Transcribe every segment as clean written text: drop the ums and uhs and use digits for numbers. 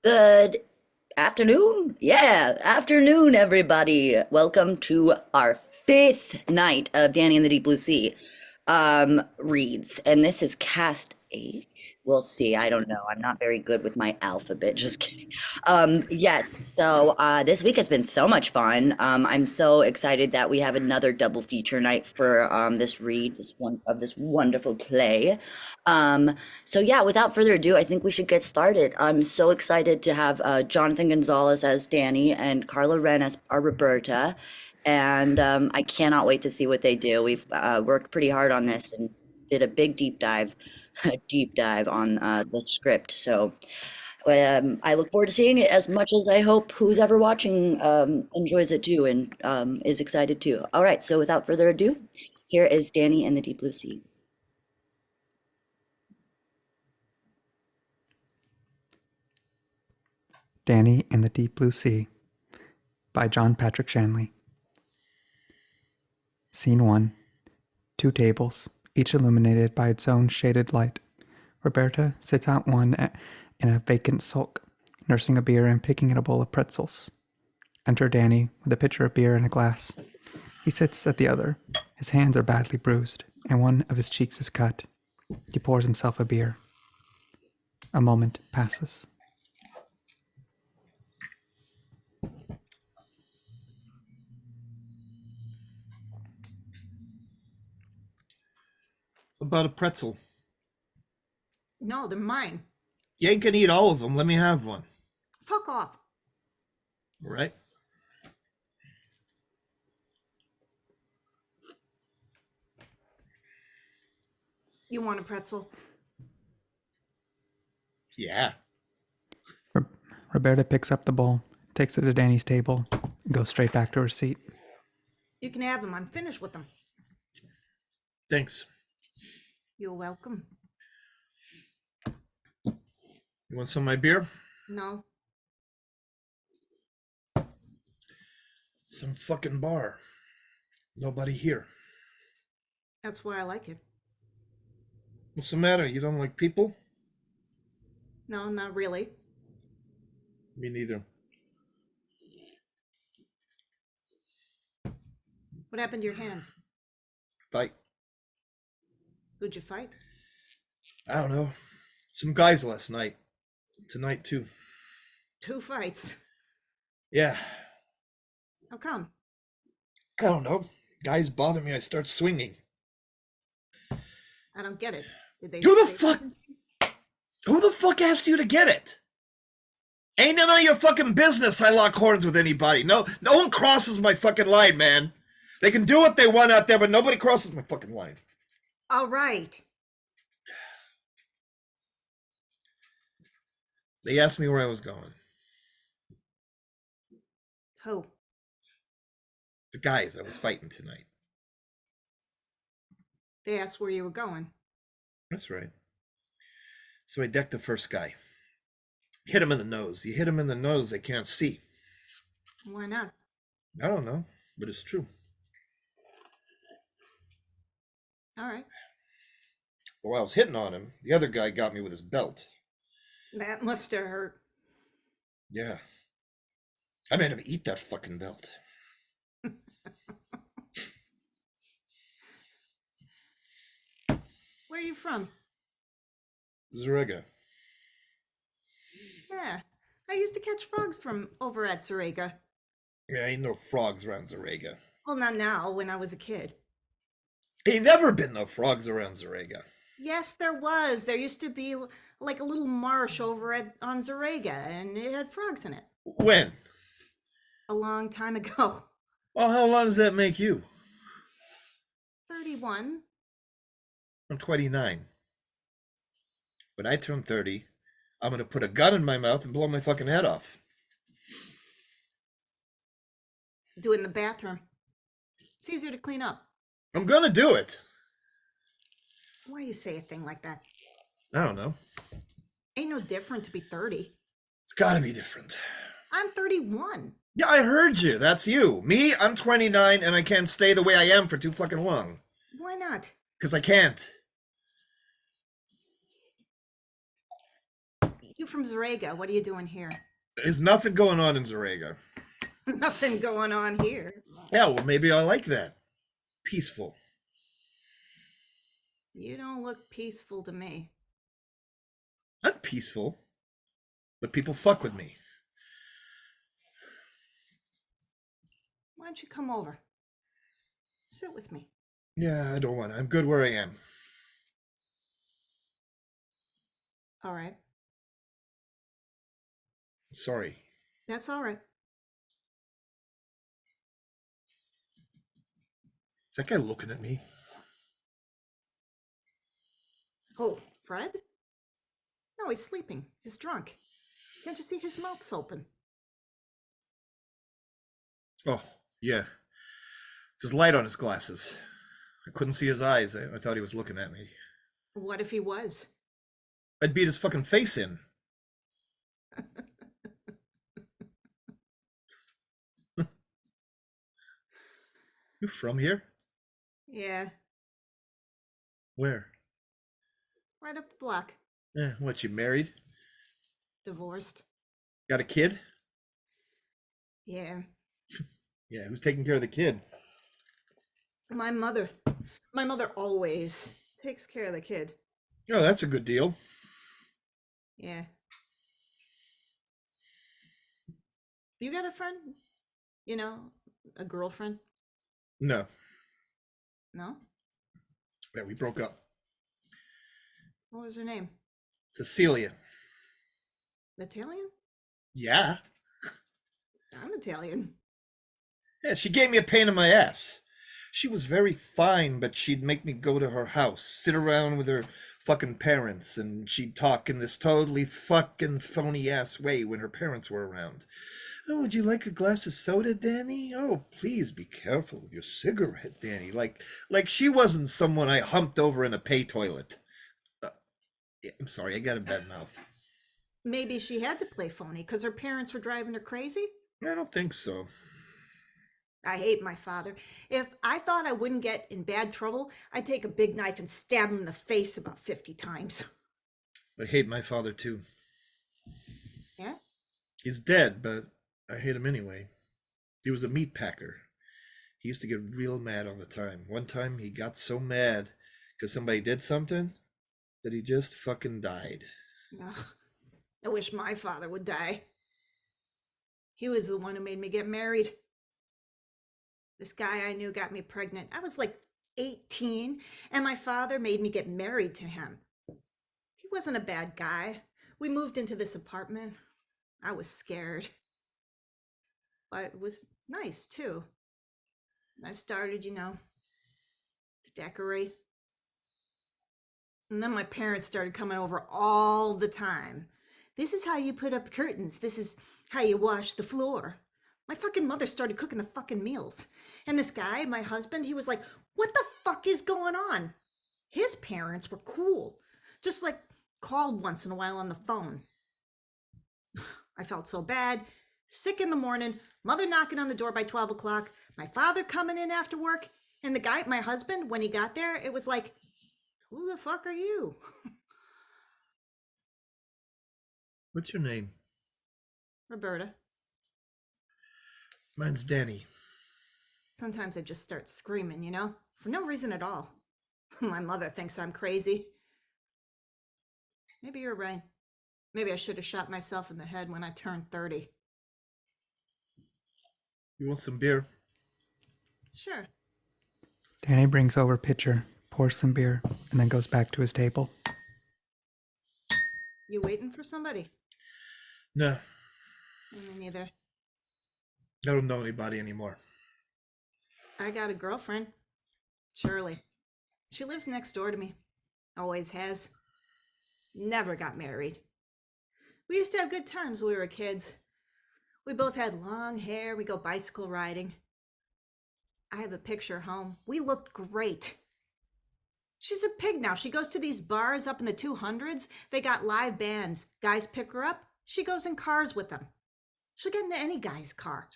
Good afternoon. Yeah, afternoon, everybody. Welcome to our fifth night of Danny and the Deep Blue Sea reads. And this is cast H. We'll see. I don't know. I'm not very good with my alphabet. Just kidding. Yes, so this week has been so much fun. I'm so excited that we have another double feature night for this read, this wonderful play. So yeah, without further ado, I think we should get started. I'm so excited to have Jonathan Gonzalez as Danny and Karla Wren as our Roberta, and I cannot wait to see what they do. We've worked pretty hard on this and did a big deep dive, deep dive on the script. So I look forward to seeing it as much as I hope who's ever watching enjoys it too and is excited too. All right, so without further ado, here is Danny and the Deep Blue Sea. Danny and the Deep Blue Sea by John Patrick Shanley. Scene 1. 2 tables, each illuminated by its own shaded light. Roberta sits at one in a vacant sulk, nursing a beer and picking at a bowl of pretzels. Enter Danny with a pitcher of beer and a glass. He sits at the other. His hands are badly bruised, and one of his cheeks is cut. He pours himself a beer. A moment passes. About a pretzel. No, they're mine. You ain't gonna eat all of them. Let me have one. Fuck off. All right? You want a pretzel? Yeah. Roberta picks up the bowl, takes it to Danny's table, and goes straight back to her seat. You can have them. I'm finished with them. Thanks. You're welcome. You want some of my beer? No. Some fucking bar. Nobody here. That's why I like it. What's the matter? You don't like people? No, not really. Me neither. What happened to your hands? Fight. Who'd you fight? I don't know. Some guys last night. Tonight, too. 2 fights. Yeah. How come? I don't know. Guys bother me. I start swinging. I don't get it. Did they Who the say fuck? something? Who the fuck asked you to get it? Ain't none of your fucking business I lock horns with anybody. No one crosses my fucking line, man. They can do what they want out there, but nobody crosses my fucking line. All right. They asked me where I was going. Who? The guys I was fighting tonight. They asked where you were going. That's right. So I decked the first guy. Hit him in the nose. You hit him in the nose, they can't see. Why not? I don't know, but it's true. All right. But while I was hitting on him, the other guy got me with his belt. That must have hurt. Yeah. I made him eat that fucking belt. Where are you from? Zarega. Yeah. I used to catch frogs from over at Zarega. Yeah, ain't no frogs around Zarega. Well, not now, when I was a kid. Ain't never been no frogs around Zarega. Yes, there was. There used to be like a little marsh over on Zarega, and it had frogs in it. When? A long time ago. Well, how long does that make you? 31. I'm 29. When I turn 30, I'm gonna put a gun in my mouth and blow my fucking head off. Do it in the bathroom. It's easier to clean up. I'm gonna do it. Why you say a thing like that? I don't know. Ain't no different to be 30. It's gotta be different. I'm 31. Yeah, I heard you. That's you. Me, I'm 29 and I can't stay the way I am for too fucking long. Why not? Because I can't. You from Zarega, what are you doing here? There's nothing going on in Zarega. Nothing going on here. Yeah, well, maybe I like that. Peaceful. You don't look peaceful to me. I'm peaceful, but people fuck with me. Why don't you come over? Sit with me. Yeah, I don't want to. I'm good where I am. All right. Sorry. That's all right. Is that guy looking at me? Oh, Fred? No, he's sleeping. He's drunk. Can't you see his mouth's open? Oh, yeah. There's light on his glasses. I couldn't see his eyes. I thought he was looking at me. What if he was? I'd beat his fucking face in. You from here? Yeah, Where? right up the block. What, you married? Divorced. Got a kid? Yeah. Yeah, who's taking care of the kid? My mother. My mother always takes care of the kid. Oh, that's a good deal. Yeah. You got a friend? You know, a girlfriend? No. No? Yeah, we broke up. What was her name? Cecilia. Italian? Yeah. I'm Italian. Yeah, she gave me a pain in my ass. She was very fine, but she'd make me go to her house, sit around with her fucking parents, and she'd talk in this totally fucking phony ass way when her parents were around. Oh, would you like a glass of soda, Danny? Oh, please be careful with your cigarette, Danny. Like she wasn't someone I humped over in a pay toilet. Yeah, I'm sorry, I got a bad mouth. Maybe she had to play phony because her parents were driving her crazy? I don't think so. I hate my father. If I thought I wouldn't get in bad trouble, I'd take a big knife and stab him in the face about 50 times. I hate my father too. Yeah? He's dead, but I hate him anyway. He was a meat packer. He used to get real mad all the time. One time he got so mad because somebody did something that he just fucking died. Ugh, I wish my father would die. He was the one who made me get married. This guy I knew got me pregnant. I was like 18, and my father made me get married to him. He wasn't a bad guy. We moved into this apartment. I was scared. But it was nice, too. I started, to decorate. And then my parents started coming over all the time. This is how you put up curtains. This is how you wash the floor. My fucking mother started cooking the fucking meals. And this guy, my husband, he was like, what the fuck is going on? His parents were cool. Just like called once in a while on the phone. I felt so bad. Sick in the morning, mother knocking on the door by 12 o'clock, my father coming in after work, and the guy, my husband, when he got there, it was like, who the fuck are you? What's your name? Roberta. Mine's Danny. Sometimes I just start screaming, for no reason at all. My mother thinks I'm crazy. Maybe you're right. Maybe I should have shot myself in the head when I turned 30. You want some beer? Sure. Danny brings over a pitcher, pours some beer, and then goes back to his table. You waiting for somebody? No, Me neither. I don't know anybody anymore. I got a girlfriend. Shirley. She lives next door to me. Always has. Never got married. We used to have good times when we were kids. We both had long hair. We go bicycle riding. I have a picture home. We looked great. She's a pig now. She goes to these bars up in the 200s. They got live bands. Guys pick her up. She goes in cars with them. She'll get into any guy's car.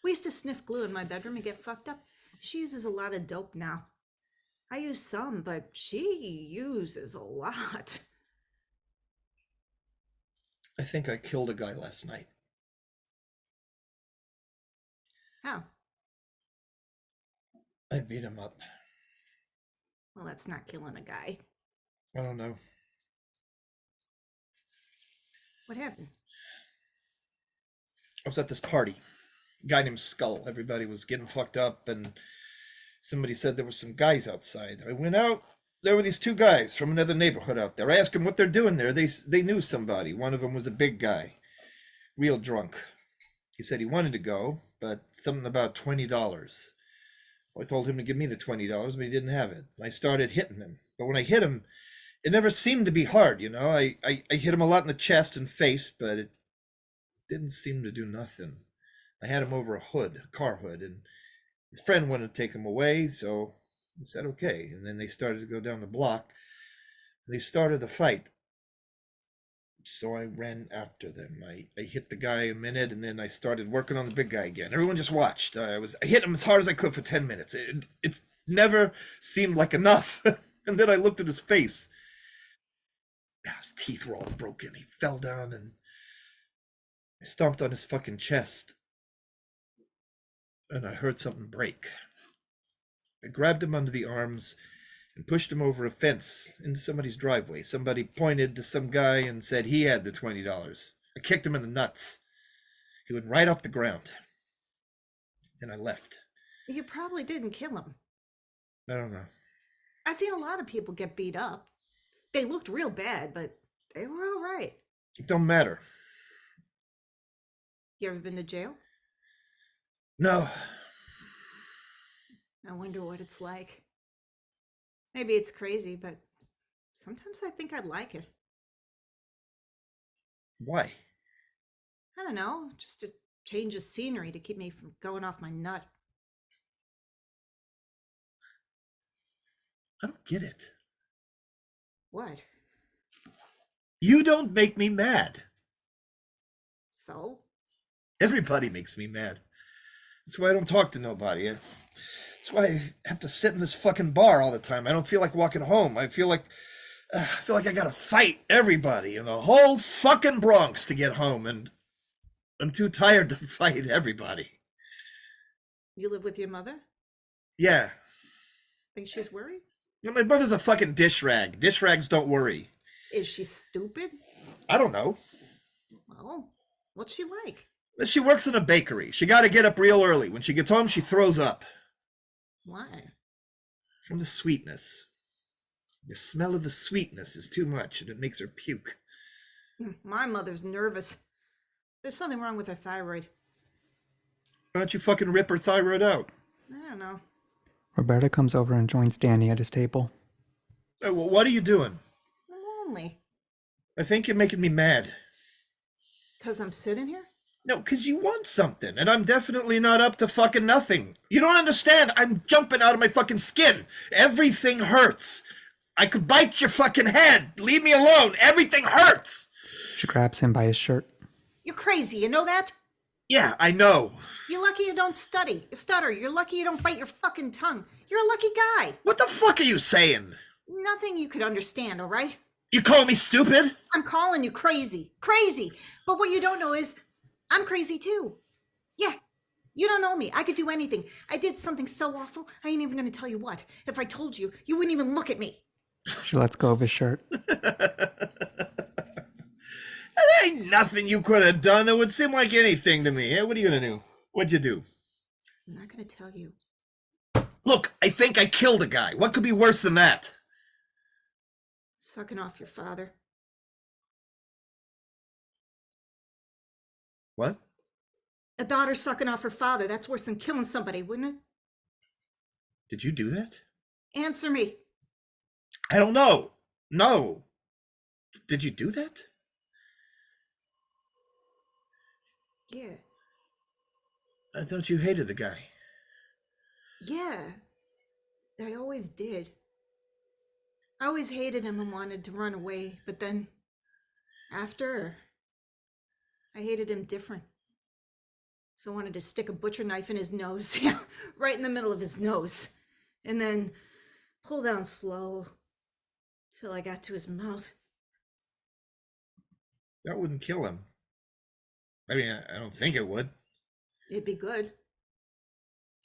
We used to sniff glue in my bedroom and get fucked up. She uses a lot of dope now. I use some, but she uses a lot. I think I killed a guy last night. How? I beat him up. Well, that's not killing a guy. I don't know. What happened? I was at this party. A guy named Skull. Everybody was getting fucked up, and somebody said there were some guys outside. I went out. There were these two guys from another neighborhood out there. I asked them what they're doing there. They knew somebody. One of them was a big guy, real drunk. He said he wanted to go, but something about $20. I told him to give me the $20, but he didn't have it. I started hitting him. But when I hit him, it never seemed to be hard, you know. I hit him a lot in the chest and face, but it didn't seem to do nothing. I had him over a hood, a car hood, and his friend wanted to take him away, so he said okay. And then they started to go down the block. They started the fight. So I ran after them. I hit the guy a minute, and then I started working on the big guy again. Everyone just watched. I hit him as hard as I could for 10 minutes. It's never seemed like enough. And then I looked at his face. His teeth were all broken. He fell down, and I stomped on his fucking chest. And I heard something break. I grabbed him under the arms and pushed him over a fence into somebody's driveway. Somebody pointed to some guy and said he had the $20. I kicked him in the nuts. He went right off the ground. Then I left. You probably didn't kill him. I don't know. I've seen a lot of people get beat up. They looked real bad, but they were all right. It don't matter. You ever been to jail? No. I wonder what it's like. Maybe it's crazy, but sometimes I think I'd like it. Why? I don't know, just a change of scenery to keep me from going off my nut. I don't get it. What? You don't make me mad. So? Everybody makes me mad. That's why I don't talk to nobody. That's why I have to sit in this fucking bar all the time. I don't feel like walking home. I feel like I gotta fight everybody in the whole fucking Bronx to get home, and I'm too tired to fight everybody. You live with your mother? Yeah. Think she's worried? My brother's a fucking dish rag. Dish rags don't worry. Is she stupid? I don't know. Well, what's she like? She works in a bakery. She gotta get up real early. When she gets home, she throws up. Why? From the sweetness. The smell of the sweetness is too much, and it makes her puke. My mother's nervous. There's something wrong with her thyroid. Why don't you fucking rip her thyroid out? I don't know. Roberta comes over and joins Danny at his table. Hey, well, what are you doing? I'm lonely. I think you're making me mad. 'Cause I'm sitting here? No, because you want something, and I'm definitely not up to fucking nothing. You don't understand. I'm jumping out of my fucking skin. Everything hurts. I could bite your fucking head. Leave me alone. Everything hurts. She grabs him by his shirt. You're crazy, you know that? Yeah, I know. You're lucky you don't stutter. You're lucky you don't bite your fucking tongue. You're a lucky guy. What the fuck are you saying? Nothing you could understand, all right? You call me stupid? I'm calling you crazy. Crazy. But what you don't know is I'm crazy too. Yeah. You don't know me. I could do anything. I did something so awful, I ain't even going to tell you what. If I told you, you wouldn't even look at me. She lets go of his shirt. There ain't nothing you could have done that would seem like anything to me. What are you going to do? What'd you do? I'm not going to tell you. Look, I think I killed a guy. What could be worse than that? Sucking off your father. What? A daughter sucking off her father. That's worse than killing somebody, wouldn't it? Did you do that? Answer me. I don't know. No. Did you do that? Yeah. I thought you hated the guy. Yeah. I always did. I always hated him and wanted to run away, but then after, I hated him different. So I wanted to stick a butcher knife in his nose, yeah, right in the middle of his nose, and then pull down slow till I got to his mouth. That wouldn't kill him. I mean, I don't think it would. It'd be good.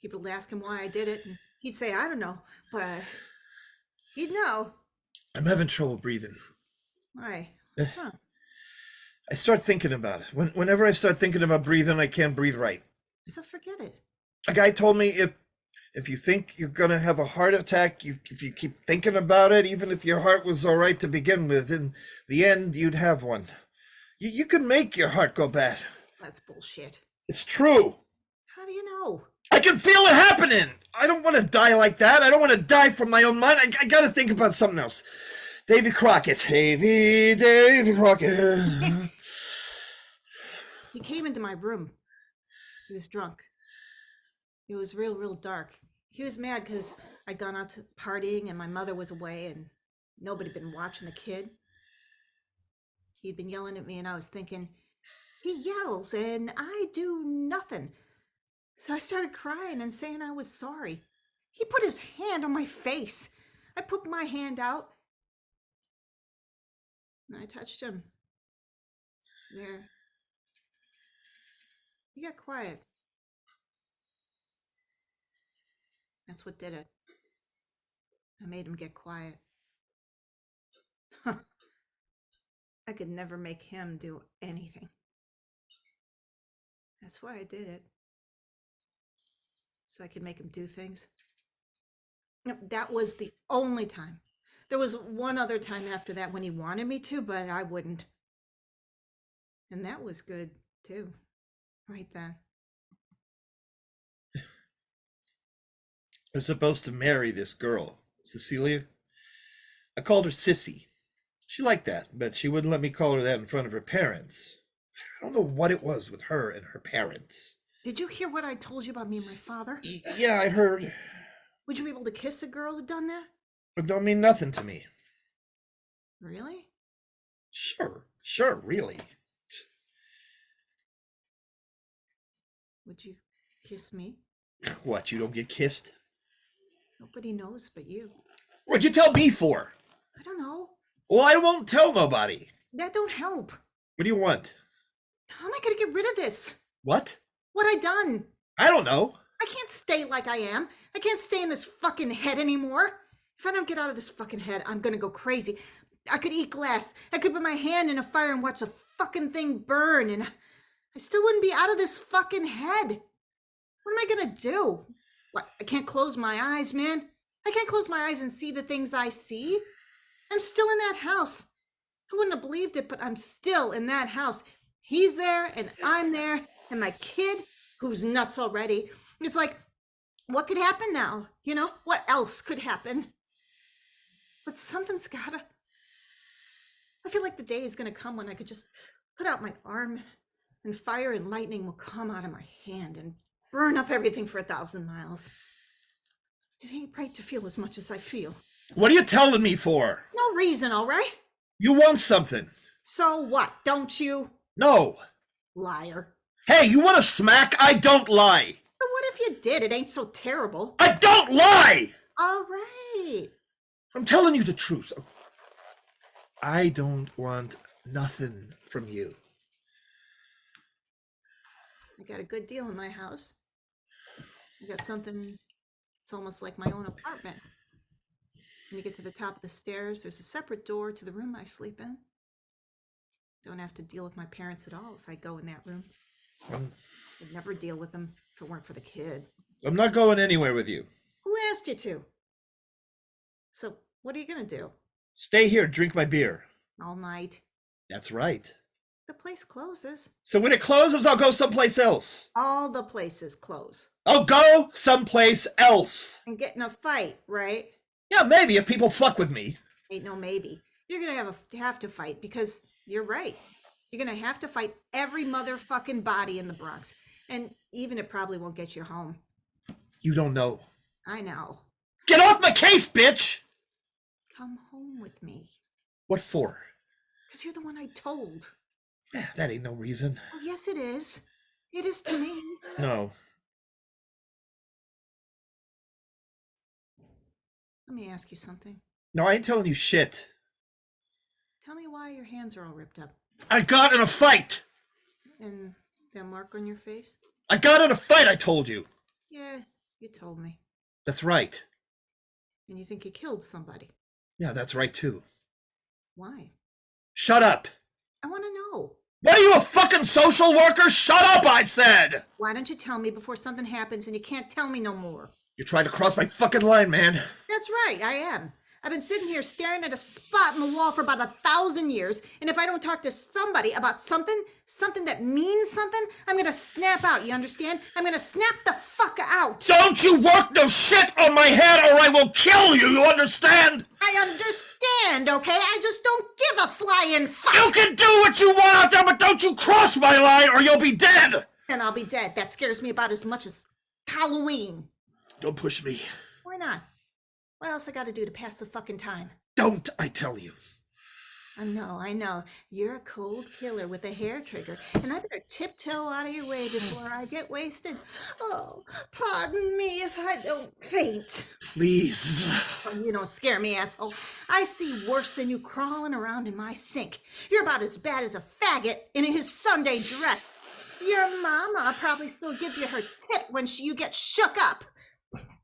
People would ask him why I did it, and he'd say, I don't know, but he'd know. I'm having trouble breathing. Why? What's wrong? I start thinking about it. Whenever I start thinking about breathing, I can't breathe right. So forget it. A guy told me if you think you're gonna have a heart attack, if you keep thinking about it, even if your heart was all right to begin with, in the end you'd have one. You can make your heart go bad. That's bullshit. It's true. How do you know? I can feel it happening. I don't want to die like that. I don't want to die from my own mind. I got to think about something else. Davy Crockett. Davy Crockett. He came into my room. He was drunk. It was real dark. He was mad because I'd gone out to partying and my mother was away and nobody had been watching the kid. He'd been yelling at me and I was thinking, he yells and I do nothing. So I started crying and saying I was sorry. He put his hand on my face. I put my hand out and I touched him. There. He got quiet. That's what did it. I made him get quiet. I could never make him do anything. That's why I did it. So I could make him do things. That was the only time. There was one other time after that when he wanted me to, but I wouldn't. And that was good too, right then. I was supposed to marry this girl, Cecilia. I called her Sissy. She liked that, but she wouldn't let me call her that in front of her parents. I don't know what it was with her and her parents. Did you hear what I told you about me and my father? Yeah, I heard. Would you be able to kiss a girl who'd done that? It don't mean nothing to me. Really? Sure, really. Would you kiss me? What, you don't get kissed? Nobody knows but you. What'd you tell me for? I don't know. Well, I won't tell nobody. That don't help. What do you want? How am I going to get rid of this? What? What I done? I don't know. I can't stay like I am. I can't stay in this fucking head anymore. If I don't get out of this fucking head, I'm gonna go crazy. I could eat glass. I could put my hand in a fire and watch a fucking thing burn, and I still wouldn't be out of this fucking head. What am I gonna do? What? I can't close my eyes, man. I can't close my eyes and see the things I see. I'm still in that house. I wouldn't have believed it, but I'm still in that house. He's there, and I'm there, and my kid, who's nuts already. It's like, what could happen now? You know, what else could happen? But something's gotta. I feel like the day is gonna come when I could just put out my arm and fire and lightning will come out of my hand and burn up everything for 1,000 miles. It ain't right to feel as much as I feel. What are you telling me for? No reason, all right? You want something. So what, don't you? No. Liar. Hey, you want to smack? I don't lie. But what if you did? It ain't so terrible. I don't lie! All right. I'm telling you the truth. I don't want nothing from you. I got a good deal in my house. I got something, it's almost like my own apartment. When you get to the top of the stairs, there's a separate door to the room I sleep in. Don't have to deal with my parents at all if I go in that room. I'd never deal with them if it weren't for the kid. I'm not going anywhere with you. Who asked you to? So, what are you gonna do? Stay here, drink my beer. All night? That's right. The place closes. So when it closes, I'll go someplace else. All the places close. I'll go someplace else. And get in a fight, right? Yeah, maybe if people fuck with me. Ain't no maybe. You're gonna have to fight because you're right. You're gonna have to fight every motherfucking body in the Bronx. And even it probably won't get you home. You don't know. I know. Get off my case, bitch! Come home with me. What for? Because you're the one I told. That ain't no reason. Oh, yes, it is. It is to me. No. Let me ask you something. No, I ain't telling you shit. Tell me why your hands are all ripped up. I got in a fight. And that mark on your face? I got in a fight, I told you. Yeah, you told me. That's right. And you think you killed somebody. Yeah, that's right, too. Why? Shut up. I want to know. What are you, a fucking social worker? Shut up, I said! Why don't you tell me before something happens and you can't tell me no more? You're trying to cross my fucking line, man. That's right, I am. I've been sitting here staring at a spot in the wall for about 1,000 years, and if I don't talk to somebody about something that means something, I'm gonna snap out, you understand? I'm gonna snap the fuck out. Don't you work no shit on my head or I will kill you, you understand? I understand, okay? I just don't give a flying fuck. You can do what you want out there, but don't you cross my line or you'll be dead! And I'll be dead. That scares me about as much as Halloween. Don't push me. Why not? What else I gotta do to pass the fucking time? Don't, I tell you. I know. You're a cold killer with a hair trigger, and I better tiptoe out of your way before I get wasted. Oh, pardon me if I don't faint. Please. Oh, you don't scare me, asshole. I see worse than you crawling around in my sink. You're about as bad as a faggot in his Sunday dress. Your mama probably still gives you her tip when you get shook up.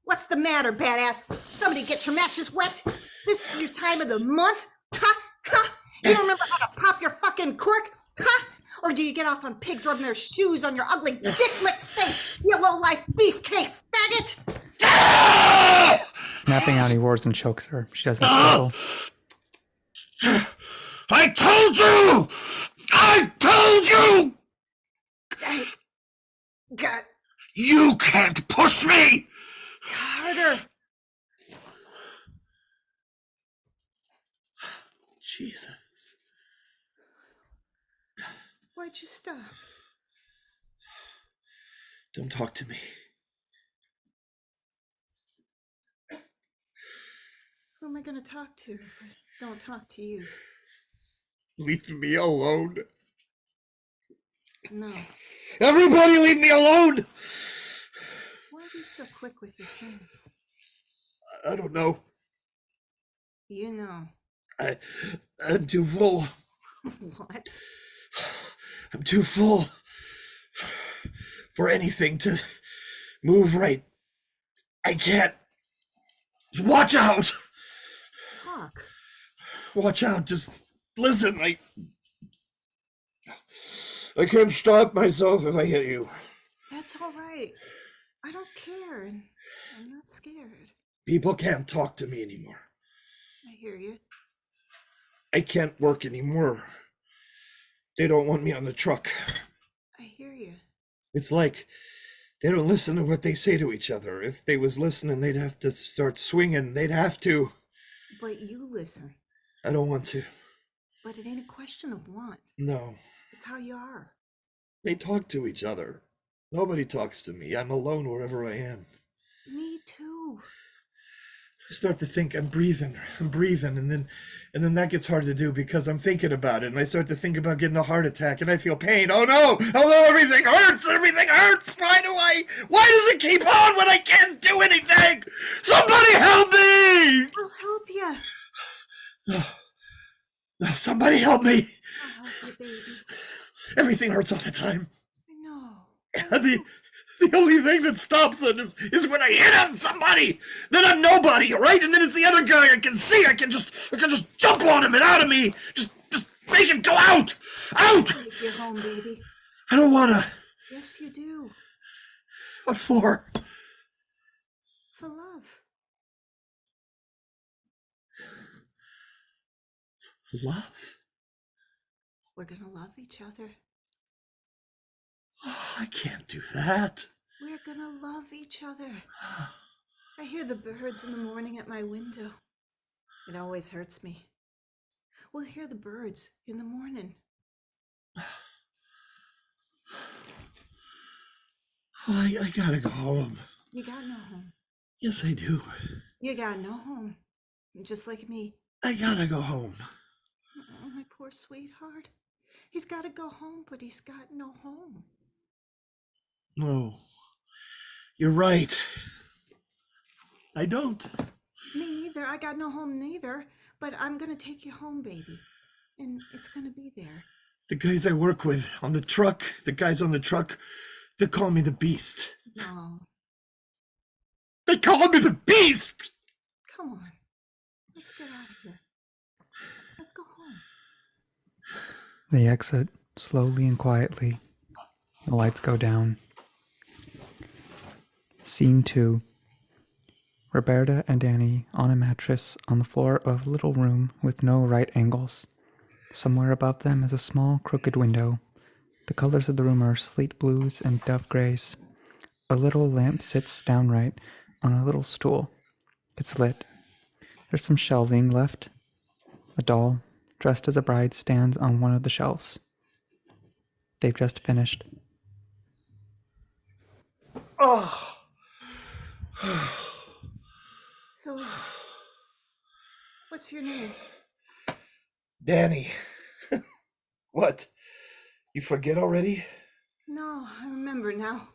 What's the matter, badass? Somebody get your matches wet? This is your time of the month? Ha! Ha! You don't remember how to pop your fucking cork? Ha! Or do you get off on pigs rubbing their shoes on your ugly dick-licked face, you low-life beefcake faggot? Snapping out, he roars and chokes her. She doesn't struggle. I told you! I told you! God, You can't push me! harder. Jesus. Why'd you stop? Don't talk to me. Who am I gonna talk to if I don't talk to you? Leave me alone. No. Everybody leave me alone! Why are you so quick with your hands? I don't know. You know. I'm too full. What? I'm too full for anything to move right. I can't. Watch out! Talk. Watch out, just listen. I can't stop myself if I hit you. That's all right. I don't care, and I'm not scared. People can't talk to me anymore. I hear you. I can't work anymore. They don't want me on the truck. I hear you. It's like they don't listen to what they say to each other. If they was listening, they'd have to start swinging. They'd have to. But you listen. I don't want to. But it ain't a question of want. No. It's how you are. They talk to each other. Nobody talks to me. I'm alone wherever I am. Me too. I start to think I'm breathing, and then that gets hard to do because I'm thinking about it, and I start to think about getting a heart attack, and I feel pain. Oh no! Everything hurts! Everything hurts! Why does it keep on when I can't do anything? Somebody help me! I'll help you. No, somebody help me! I'll help you, baby. Everything hurts all the time. I know. The only thing that stops it is when I hit on somebody. Then I'm nobody, right? And then it's the other guy I can see. I can just jump on him and out of me. Just make him go out. Out. Take you home, baby. I don't wanna. Yes, you do. What for? For love. Love? We're gonna love each other. Oh, I can't do that. We're gonna love each other. I hear the birds in the morning at my window. It always hurts me. We'll hear the birds in the morning. I gotta go home. You got no home. Yes, I do. You got no home. Just like me. I gotta go home. Oh, my poor sweetheart. He's gotta go home, but he's got no home. No. You're right. I don't. Me neither. I got no home neither. But I'm gonna take you home, baby. And it's gonna be there. The guys I work with on the truck, the guys on the truck, they call me the Beast. No, They call me the Beast! come on. Let's get out of here. Let's go home. They exit slowly and quietly. The lights go down. Scene 2. Roberta and Danny on a mattress on the floor of a little room with no right angles. Somewhere above them is a small, crooked window. The colors of the room are slate blues and dove grays. A little lamp sits downright on a little stool. It's lit. There's some shelving left. A doll, dressed as a bride, stands on one of the shelves. They've just finished. Oh. So, what's your name? Danny. What? You forget already? No, I remember now.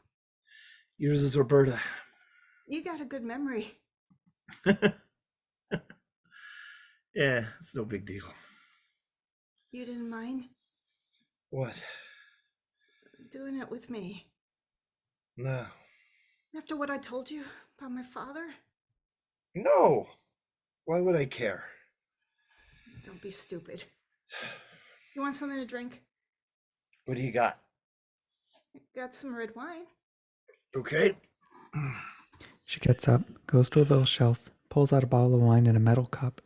Yours is Roberta. You got a good memory. Yeah, it's no big deal. You didn't mind What? doing it with me? No. After what I told you about my father? No. Why would I care? Don't be stupid. You want something to drink? What do you got? Got some red wine. Okay. She gets up, goes to a little shelf, pulls out a bottle of wine in a metal cup.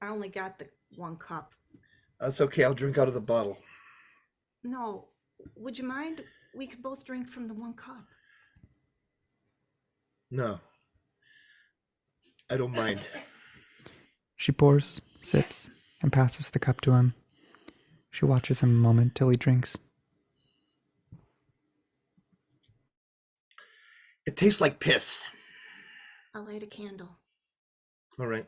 I only got the one cup. That's okay. I'll drink out of the bottle. No, would you mind? We could both drink from the one cup. No. I don't mind. She pours, sips, and passes the cup to him. She watches him a moment till he drinks. It tastes like piss. I'll light a candle. All right.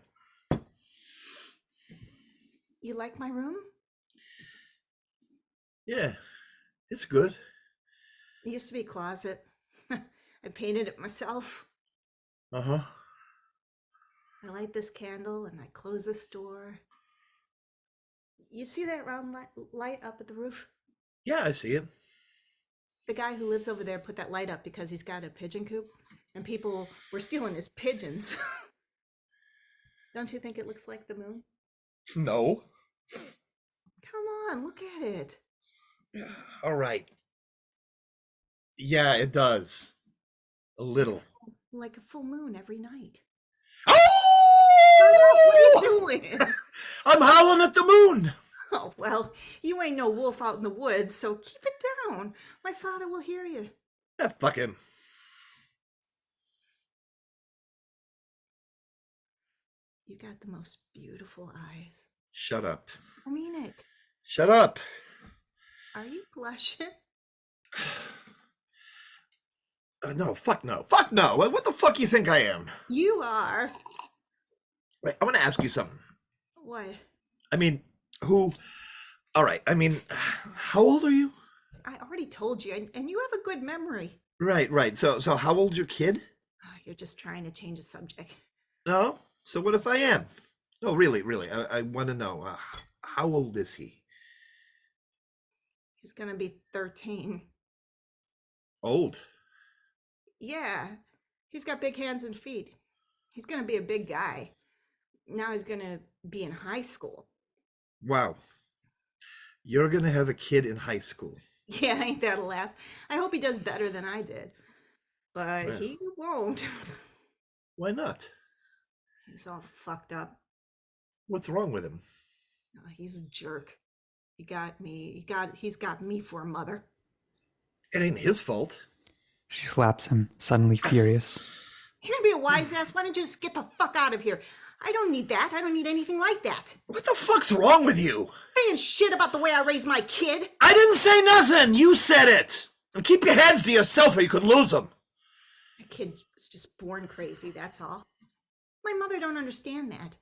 You like my room? Yeah, it's good. It used to be a closet. I painted it myself. Uh-huh. I light this candle and I close this door. You see that round light up at the roof? Yeah, I see it. The guy who lives over there put that light up because he's got a pigeon coop and people were stealing his pigeons. Don't you think it looks like the moon? No. Come on, look at it. All right. Yeah, it does. A little. Like a full moon every night. Oh! What are you doing? I'm howling at the moon. Oh, well, you ain't no wolf out in the woods, so keep it down. My father will hear you. Yeah, fuck him. You got the most beautiful eyes. Shut up. I mean it. Shut up. Are you blushing? No, fuck no. Fuck no. What the fuck you think I am? You are. Wait, I want to ask you something. What? I mean, who... All right, I mean, how old are you? I already told you, and you have a good memory. Right. So how old's your kid? Oh, you're just trying to change the subject. No? So what if I am? No, really. I want to know. How old is he? He's gonna be 13. Old? Yeah, he's got big hands and feet. He's gonna be a big guy. Now he's gonna be in high school. Wow. You're going to have a kid in high school. Yeah, ain't that a laugh? I hope he does better than I did. But Yeah. he won't. Why not? He's all fucked up. What's wrong with him? Oh, he's a jerk. He got me. He's got me for a mother. It ain't his fault. She slaps him, suddenly furious. You're gonna be a wise ass. Why don't you just get the fuck out of here? I don't need that. I don't need anything like that. What the fuck's wrong with you? Saying shit about the way I raised my kid. I didn't say nothing. You said it. And keep your hands to yourself or you could lose them. My kid was just born crazy, that's all. My mother don't understand that.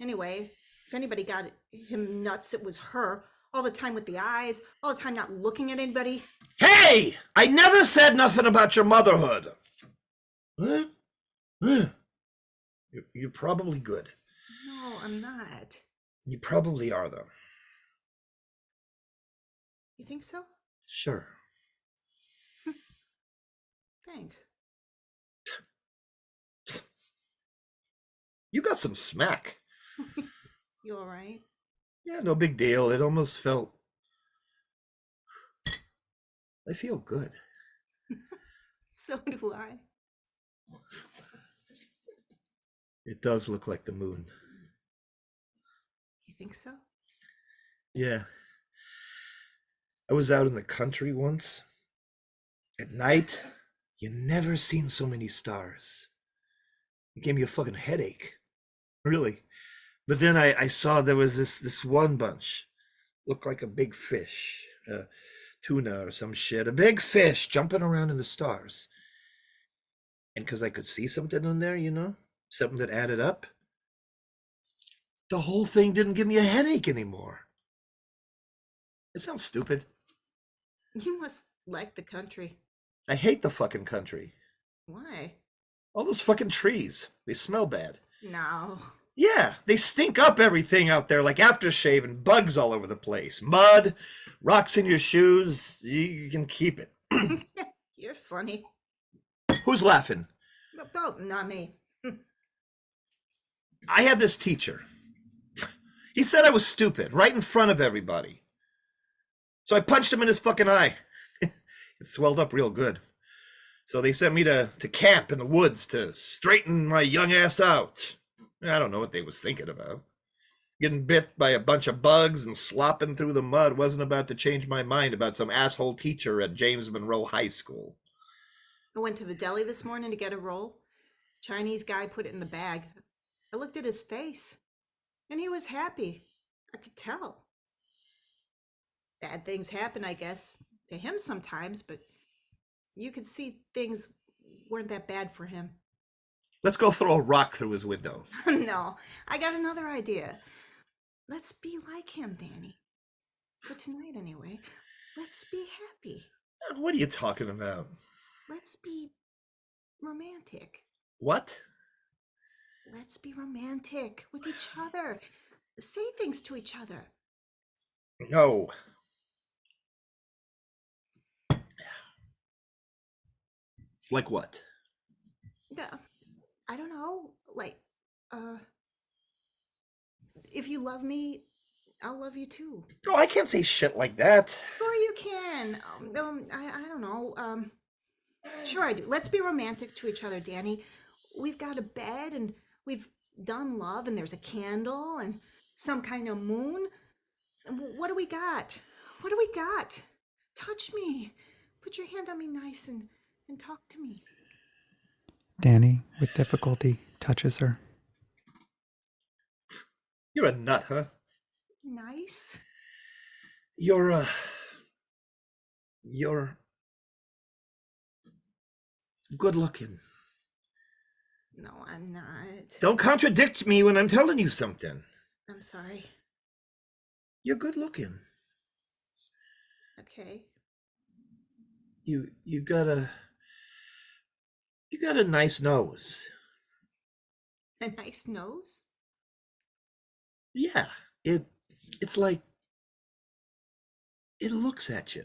Anyway, if anybody got him nuts, it was her. All the time with the eyes, all the time not looking at anybody. Hey! I never said nothing about your motherhood. Huh? You're probably good. No, I'm not. You probably are, though. You think so? Sure. Thanks. You got some smack. You all right? Yeah, no big deal. It almost felt... I feel good. So do I. It does look like the moon. You think so? Yeah. I was out in the country once. At night, you never seen so many stars. It gave me a fucking headache. Really. But then I saw there was this one bunch. Looked like a big fish. Tuna or some shit. A big fish jumping around in the stars. And because I could see something in there, something that added up, the whole thing didn't give me a headache anymore. It sounds stupid. You must like the country. I hate the fucking country. Why? All those fucking trees. They smell bad. No. Yeah, they stink up everything out there like aftershave and bugs all over the place. Mud, rocks in your shoes. You can keep it. You're funny. Who's laughing? Oh, not me. I had this teacher. He said I was stupid right in front of everybody. So I punched him in his fucking eye. It swelled up real good. So they sent me to camp in the woods to straighten my young ass out. I don't know what they was thinking about. Getting bit by a bunch of bugs and slopping through the mud wasn't about to change my mind about some asshole teacher at James Monroe High School. I went to the deli this morning to get a roll. Chinese guy put it in the bag. I looked at his face, and he was happy. I could tell. Bad things happen, I guess, to him sometimes, but you could see things weren't that bad for him. Let's go throw a rock through his window. No, I got another idea. Let's be like him, Danny. For tonight, anyway. Let's be happy. What are you talking about? Let's be romantic. What? Let's be romantic with each other. Say things to each other. No. Like what? I don't know. Like, if you love me, I'll love you too. Oh, I can't say shit like that. Sure you can. I don't know. Sure I do. Let's be romantic to each other, Danny. We've got a bed and we've done love and there's a candle and some kind of moon. What do we got? What do we got? Touch me. Put your hand on me nice and talk to me. Danny, with difficulty, touches her. You're a nut, huh? Nice? You're good looking. No, I'm not. Don't contradict me when I'm telling you something. I'm sorry. You're good looking. Okay. You got a nice nose. A nice nose? Yeah, it's like it looks at you.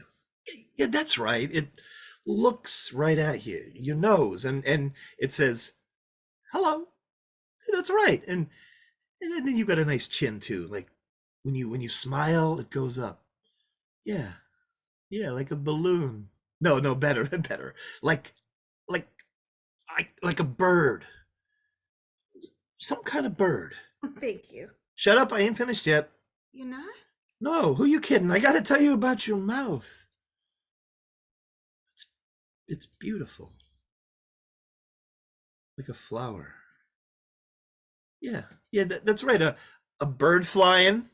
Yeah, that's right. It looks right at you, your nose, and it says, "Hello." That's right. And then you got a nice chin too. Like when you smile, it goes up. Yeah. Yeah, like a balloon. No, better, better. Like a bird. Some kind of bird. Thank you. Shut up, I ain't finished yet. You're not? No, who you kidding? I gotta tell you about your mouth. It's beautiful. Like a flower. Yeah, that's right. A bird flying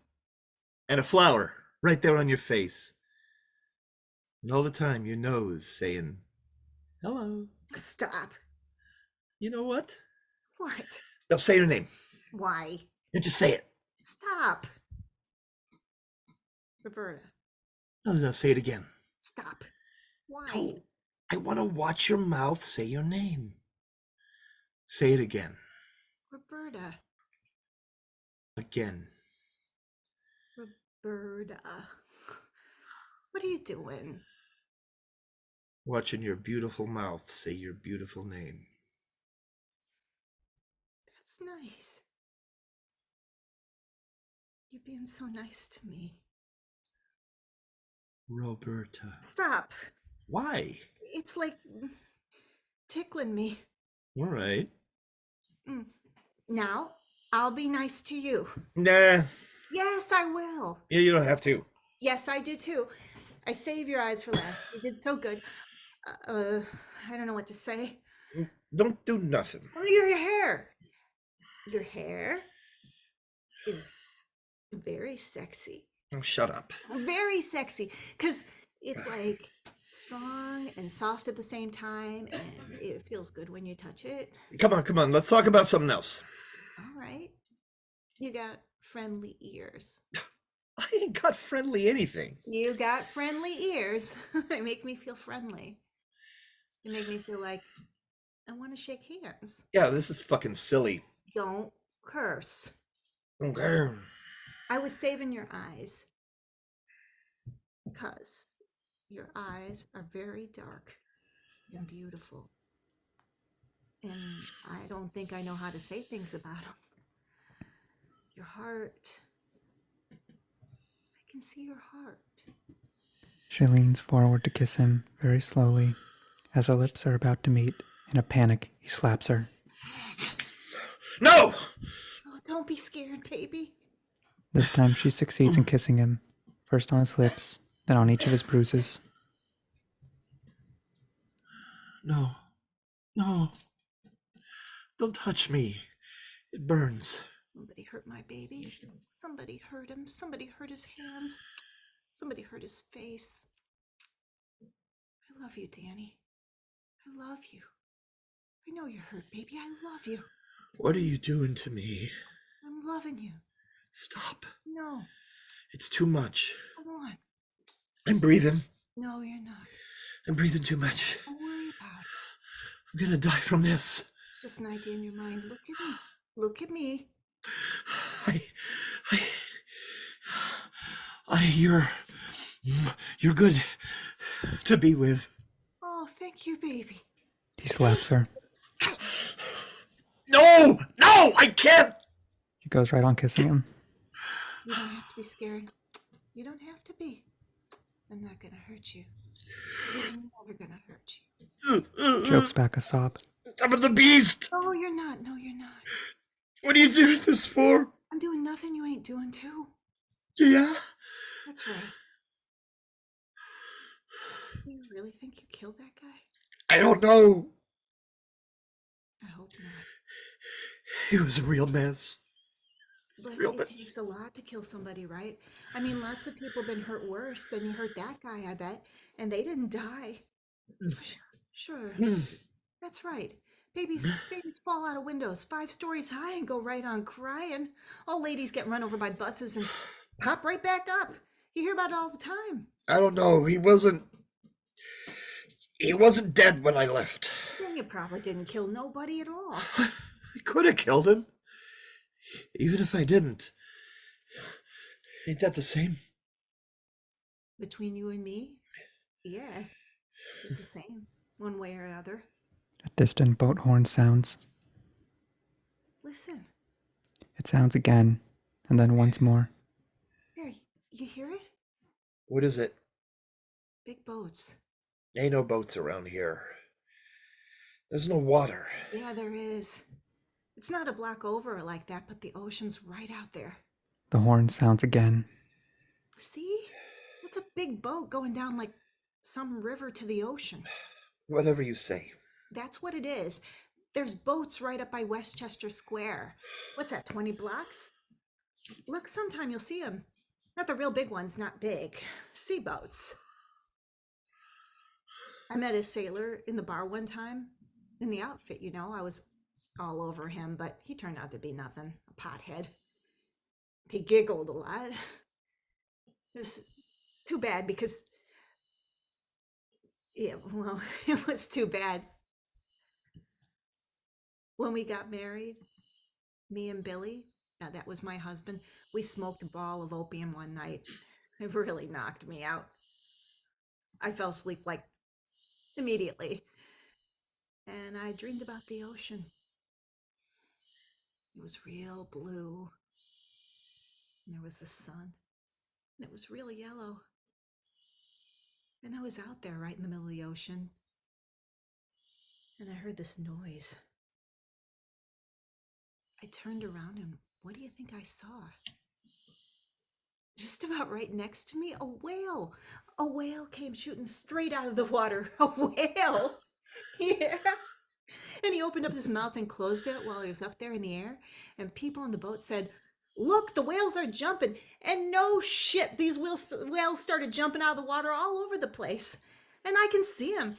and a flower right there on your face. And all the time, your nose saying, "Hello." Stop. You know what? What? No, say your name. Why? You just say it. Stop. Roberta. No, say it again. Stop. Why? No, I want to watch your mouth say your name. Say it again. Roberta. Again. Roberta. What are you doing? Watching your beautiful mouth say your beautiful name. That's nice. You're being so nice to me. Roberta. Stop. Why? It's like tickling me. All right. Now, I'll be nice to you. Nah. Yes, I will. Yeah, you don't have to. Yes, I do too. I save your eyes for last. You did so good. I don't know what to say. Don't do nothing. Oh, your hair. Your hair is very sexy. Oh, shut up. Very sexy. Because it's like strong and soft at the same time. And it feels good when you touch it. Come on. Let's talk about something else. All right. You got friendly ears. I ain't got friendly anything. You got friendly ears. They make me feel friendly. They make me feel like I want to shake hands. Yeah, this is fucking silly. Don't curse. Okay. I was saving your eyes because your eyes are very dark and beautiful. And I don't think I know how to say things about them. Your heart. I can see your heart. She leans forward to kiss him very slowly. As her lips are about to meet, in a panic, he slaps her. No! Oh, don't be scared, baby. This time she succeeds in kissing him, first on his lips, then on each of his bruises. No. Don't touch me. It burns. Somebody hurt my baby. Somebody hurt him. Somebody hurt his hands. Somebody hurt his face. I love you, Danny. I love you. I know you're hurt, baby. I love you. What are you doing to me? I'm loving you. Stop. No. It's too much. Come on. I'm breathing. No, you're not. I'm breathing too much. Don't worry about it. I'm gonna die from this. It's just an idea in your mind. Look at me. Look at me. You're good to be with. Oh, thank you, baby. He slaps her. No, I can't. She goes right on kissing him. You don't have to be scared. You don't have to be. I'm not gonna hurt you. I'm never gonna hurt you. Chokes back a sob. I'm the beast. No, you're not. No, you're not. What do you do this for? I'm doing nothing you ain't doing too. Yeah? That's right. Do you really think you killed that guy? I don't know. I hope not. He was a real mess. But Real it mess. takes a lot to kill somebody, right? I mean, lots of people been hurt worse than you hurt that guy, I bet. And they didn't die. Sure. That's right. Babies fall out of windows 5 stories high and go right on crying. Old ladies get run over by buses and pop right back up. You hear about it all the time. I don't know. He wasn't dead when I left. Then you probably didn't kill nobody at all. I could have killed him. Even if I didn't. Ain't that the same? Between you and me? Yeah. It's the same, one way or other. A distant boat horn sounds. Listen. It sounds again, and then once more. There, you hear it? What is it? Big boats. Ain't no boats around here. There's no water. Yeah, there is. It's not a block over like that, but the ocean's right out there. The horn sounds again. See? That's a big boat going down like some river to the ocean. Whatever you say. That's what it is. There's boats right up by Westchester Square. What's that, 20 blocks? Look, sometime you'll see them. Not the real big ones, not big. Sea boats. I met a sailor in the bar one time. In the outfit, you know, I was all over him, but he turned out to be nothing. A pothead. He giggled a lot. It was too bad because... Yeah, well, it was too bad. When we got married, me and Billy, now that was my husband, we smoked a ball of opium one night. It really knocked me out. I fell asleep like immediately. And I dreamed about the ocean. It was real blue. And there was the sun. And it was real yellow. And I was out there right in the middle of the ocean. And I heard this noise. I turned around and what do you think I saw? Just about right next to me, a whale. A whale came shooting straight out of the water. A whale. Yeah. And he opened up his mouth and closed it while he was up there in the air. And people on the boat said, look, the whales are jumping. And no shit, these whales started jumping out of the water all over the place. And I can see them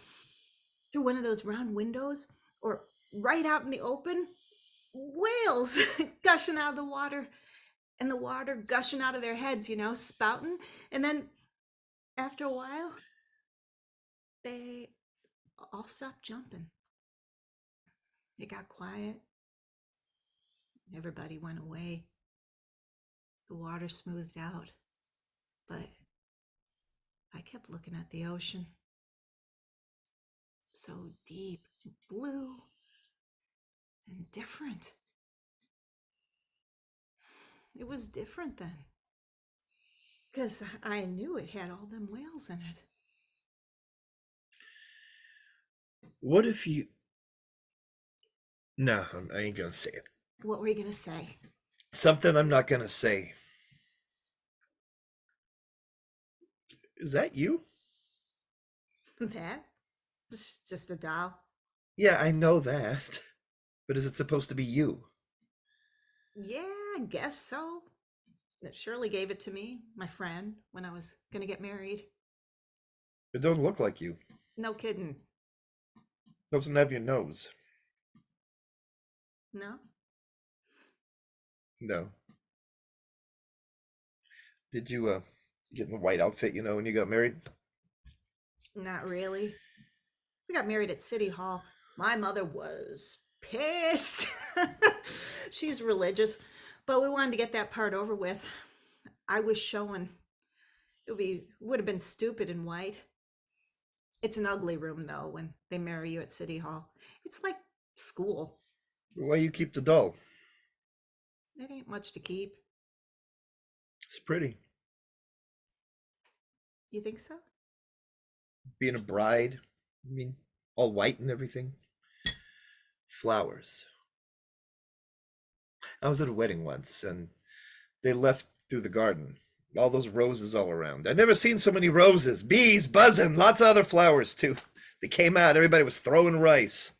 through one of those round windows or right out in the open. Whales gushing out of the water. And the water gushing out of their heads, spouting. And then after a while, they all stopped jumping. It got quiet. Everybody went away. The water smoothed out. But I kept looking at the ocean. So deep, blue, and different. It was different then. Because I knew it had all them whales in it. What if you... No, I ain't gonna say it. What were you going to say? Something I'm not gonna say. Is that you? That? It's just a doll. Yeah, I know that. But is it supposed to be you? Yeah, I guess so. Shirley gave it to me, my friend, when I was going to get married. It don't look like you. No kidding. Doesn't have your nose. No? No. Did you get in the white outfit, when you got married? Not really. We got married at City Hall. My mother was pissed. She's religious, but we wanted to get that part over with. I was showing. Would have been stupid in white. It's an ugly room though when they marry you at City Hall. It's like school. Why you keep the doll? It ain't much to keep. It's pretty. You think so? Being a bride, all white and everything. Flowers. I was at a wedding once, and they left through the garden. All those roses all around. I'd never seen so many roses. Bees buzzing, lots of other flowers, too. They came out, everybody was throwing rice.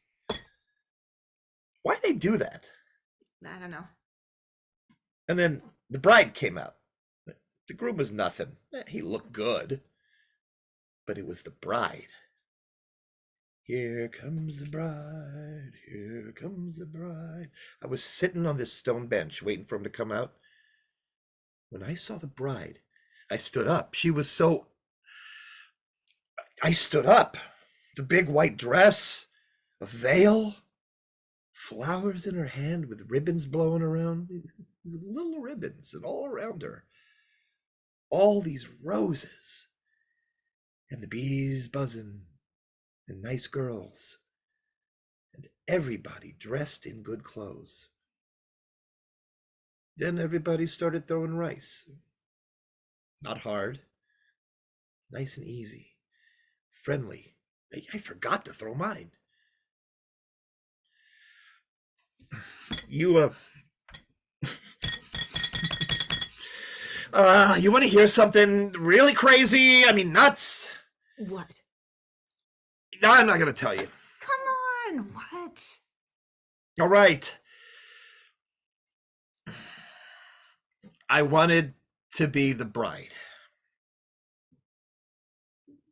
Why'd they do that? I don't know. And then the bride came out. The groom was nothing. He looked good. But it was the bride. Here comes the bride. Here comes the bride. I was sitting on this stone bench waiting for him to come out. When I saw the bride, I stood up. I stood up. The big white dress, a veil, flowers in her hand with ribbons blowing around. These little ribbons and all around her. All these roses. And the bees buzzing. And nice girls. And everybody dressed in good clothes. Then everybody started throwing rice. Not hard. Nice and easy. Friendly. I forgot to throw mine. You want to hear something really crazy? Nuts? What? No, I'm not going to tell you. Come on, what? All right. I wanted to be the bride.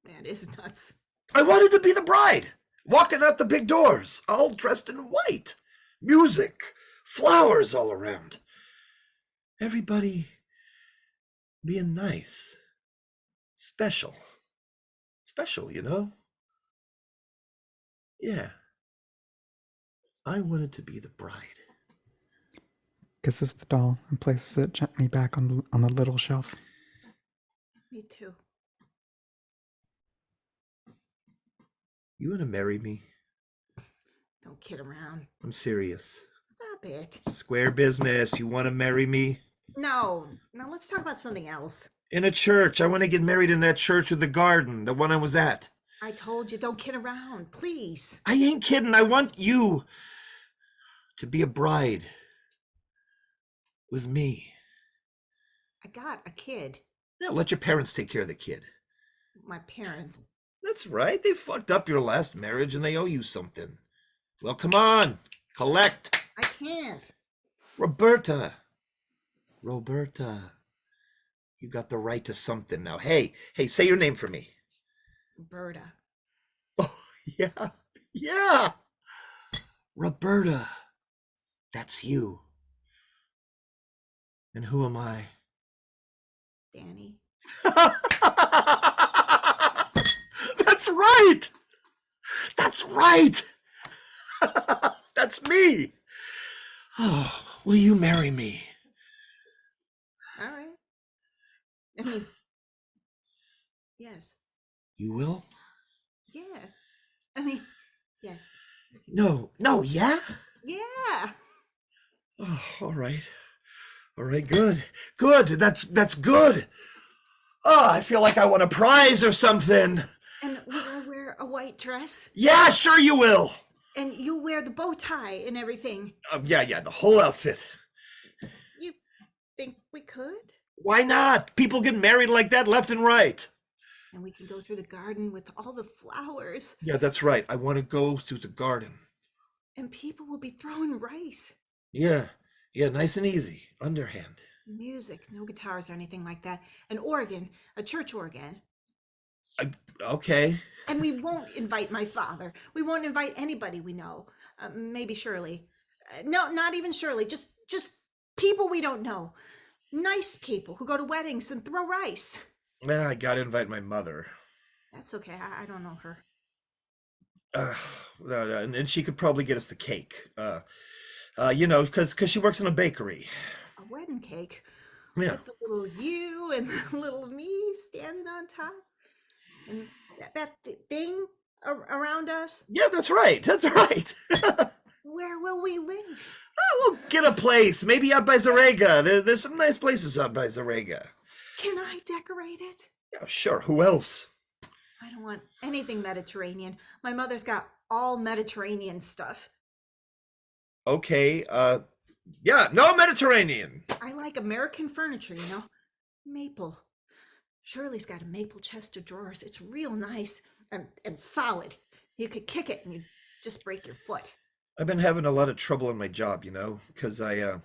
That is nuts. I wanted to be the bride, walking out the big doors, all dressed in white. Music, flowers all around. Everybody being nice. Special. Special, Yeah. I wanted to be the bride. Kisses the doll and places it gently back on the little shelf. Me too. You want to marry me? Don't kid around. I'm serious. Stop it. Square business. You want to marry me? No. Now let's talk about something else. In a church. I want to get married in that church with the garden, the one I was at. I told you, don't kid around, please. I ain't kidding. I want you to be a bride with me. I got a kid. Yeah, let your parents take care of the kid. My parents. That's right. They fucked up your last marriage and they owe you something. Well, come on. Collect. I can't. Roberta. You got the right to something now. Hey, say your name for me. Roberta. Oh, yeah. Roberta. That's you. And who am I? Danny. That's right. That's me. Oh, will you marry me? All right. I mean, yes. You will? Yeah. I mean, yes. No, yeah? Yeah. Oh, all right, good. That's good. Oh, I feel like I won a prize or something. And will I wear a white dress? Yeah, sure you will. And you wear the bow tie and everything. Yeah, the whole outfit. You think we could? Why not? People get married like that left and right. And we can go through the garden with all the flowers. Yeah, that's right. I want to go through the garden. And people will be throwing rice. Yeah, nice and easy, underhand. Music, no guitars or anything like that. An organ, a church organ. Okay. And we won't invite my father. We won't invite anybody we know. Maybe Shirley. No, not even Shirley. Just people we don't know. Nice people who go to weddings and throw rice. Yeah, I gotta invite my mother. That's okay. I don't know her. And she could probably get us the cake. Because she works in a bakery. A wedding cake. Yeah. With the little you and the little me standing on top. And that thing around us. Yeah, that's right. Where will we live? We'll get a place. Maybe out by Zarega. There's some nice places out by Zarega. Can I decorate it? Yeah, sure. Who else? I don't want anything Mediterranean. My mother's got all Mediterranean stuff. Okay. Yeah, no Mediterranean. I like American furniture, Maple. Shirley's got a maple chest of drawers. It's real nice and solid. You could kick it and you'd just break your foot. I've been having a lot of trouble in my job, because not a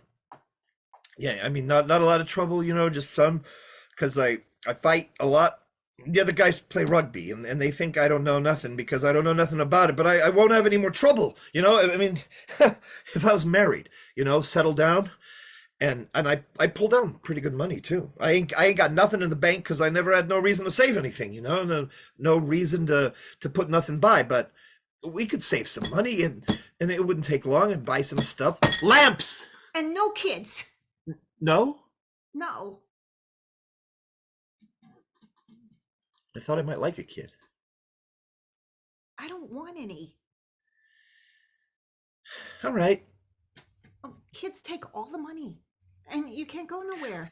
lot of trouble, just some, because I fight a lot. The other guys play rugby and they think I don't know nothing because I don't know nothing about it, but I won't have any more trouble, if I was married, settle down. And I pull down pretty good money too. I ain't got nothing in the bank because I never had no reason to save anything, no reason to put nothing by. But we could save some money and it wouldn't take long and buy some stuff. Lamps! And no kids. No? No. I thought I might like a kid. I don't want any. All right. Kids take all the money. And you can't go nowhere.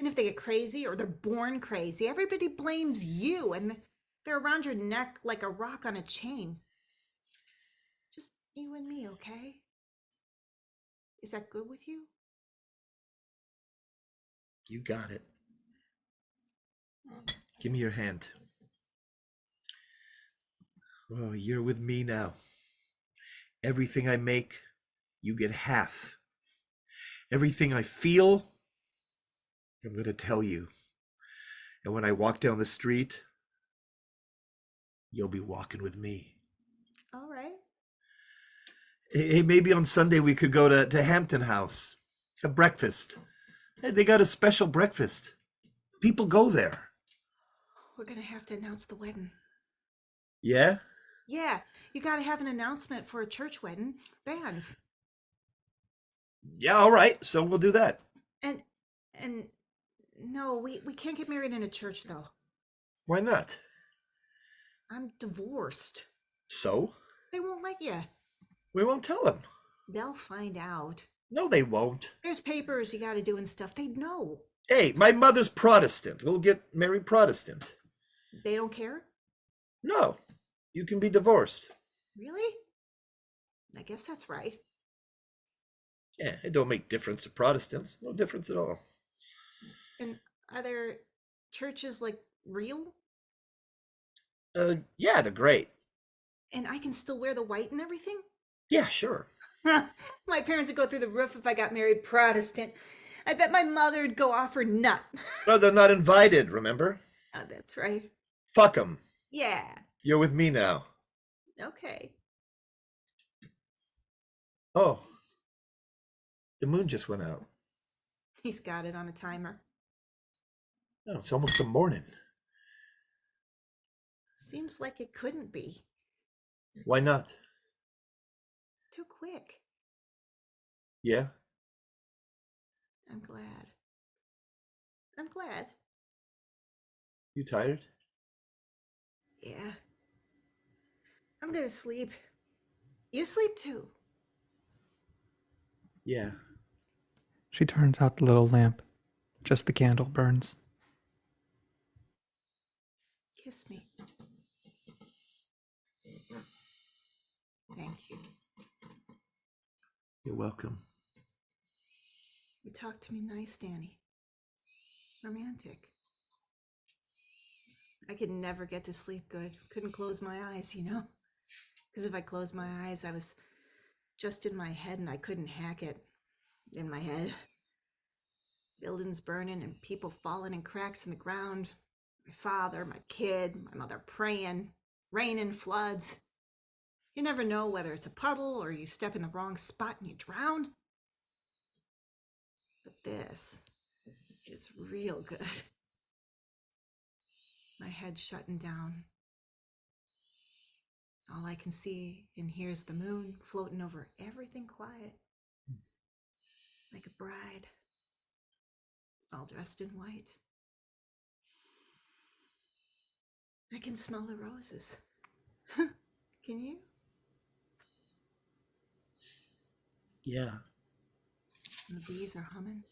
And if they get crazy or they're born crazy, everybody blames you and they're around your neck like a rock on a chain. Just you and me, okay? Is that good with you? You got it. Give me your hand. Oh, you're with me now. Everything I make, you get half. Everything I feel, I'm going to tell you. And when I walk down the street, you'll be walking with me. All right. Hey, maybe on Sunday we could go to Hampton House. A breakfast. Hey, they got a special breakfast. People go there. We're going to have to announce the wedding. Yeah? Yeah, you got to have an announcement for a church wedding. Bands. Yeah, all right. So we'll do that. And no, we can't get married in a church though. Why not? I'm divorced. So? They won't let you. We won't tell them. They'll find out. No, they won't. There's papers you got to do and stuff. They'd know. Hey, my mother's Protestant. We'll get married Protestant. They don't care? No, you can be divorced. Really? I guess that's right. Yeah, it don't make difference to Protestants. No difference at all. And are there churches like real? Yeah, they're great. And I can still wear the white and everything? Yeah, sure. My parents would go through the roof if I got married Protestant. I bet my mother would go off her nut. No, they're not invited, remember? Oh, that's right. Fuck them. Yeah. You're with me now. Okay. Oh. The moon just went out. He's got it on a timer. Oh, it's almost the morning. Seems like it couldn't be. Why not? Too quick. Yeah? I'm glad. I'm glad. You tired? Yeah. I'm gonna sleep. You sleep too. Yeah. She turns out the little lamp. Just the candle burns. Kiss me. Thank you. You're welcome. You talk to me nice, Danny. Romantic. I could never get to sleep good. Couldn't close my eyes, you know? Because if I closed my eyes, I was just in my head and I couldn't hack it. In my head. Buildings burning and people falling in cracks in the ground. My father, my kid, my mother praying. Rain and floods. You never know whether it's a puddle or you step in the wrong spot and you drown. But this is real good. My head shutting down. All I can see and hear is the moon floating over everything quiet. Like a bride. All dressed in white. I can smell the roses. Can you? Yeah. And the bees are humming.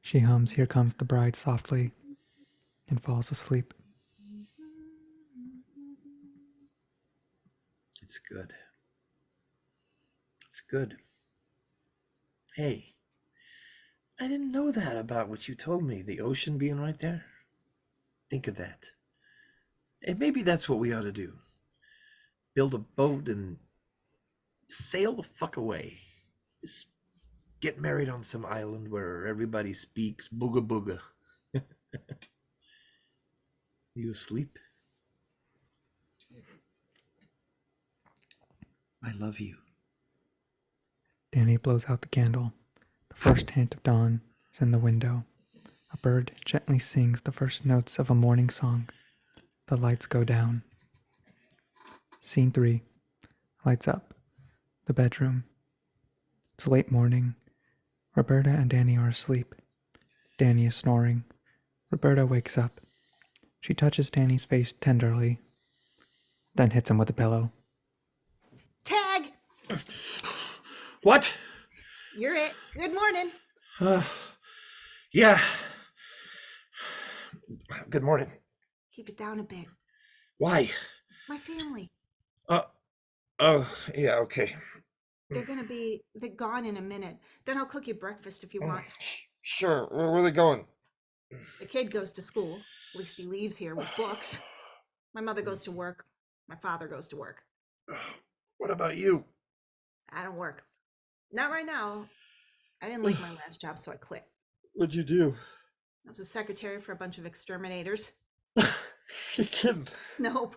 She hums Here Comes the Bride softly and falls asleep. It's good. It's good. Hey, I didn't know that about what you told me, the ocean being right there. Think of that. And maybe that's what we ought to do. Build a boat and sail the fuck away. Just get married on some island where everybody speaks booga booga. You asleep? I love you. Danny blows out the candle. The first hint of dawn is in the window. A bird gently sings the first notes of a morning song. The lights go down. Scene 3. Lights up. The bedroom. It's late morning. Roberta and Danny are asleep. Danny is snoring. Roberta wakes up. She touches Danny's face tenderly, then hits him with a pillow. Tag! What? You're it. Good morning. Yeah. Good morning. Keep it down a bit. Why? My family. Oh, yeah, okay. They're gone in a minute. Then I'll cook you breakfast if you want. Sure. Where are they going? The kid goes to school. At least he leaves here with books. My mother goes to work. My father goes to work. What about you? I don't work. Not right now. I didn't like my last job, so I quit. What'd you do? I was a secretary for a bunch of exterminators. You're kidding. Nope.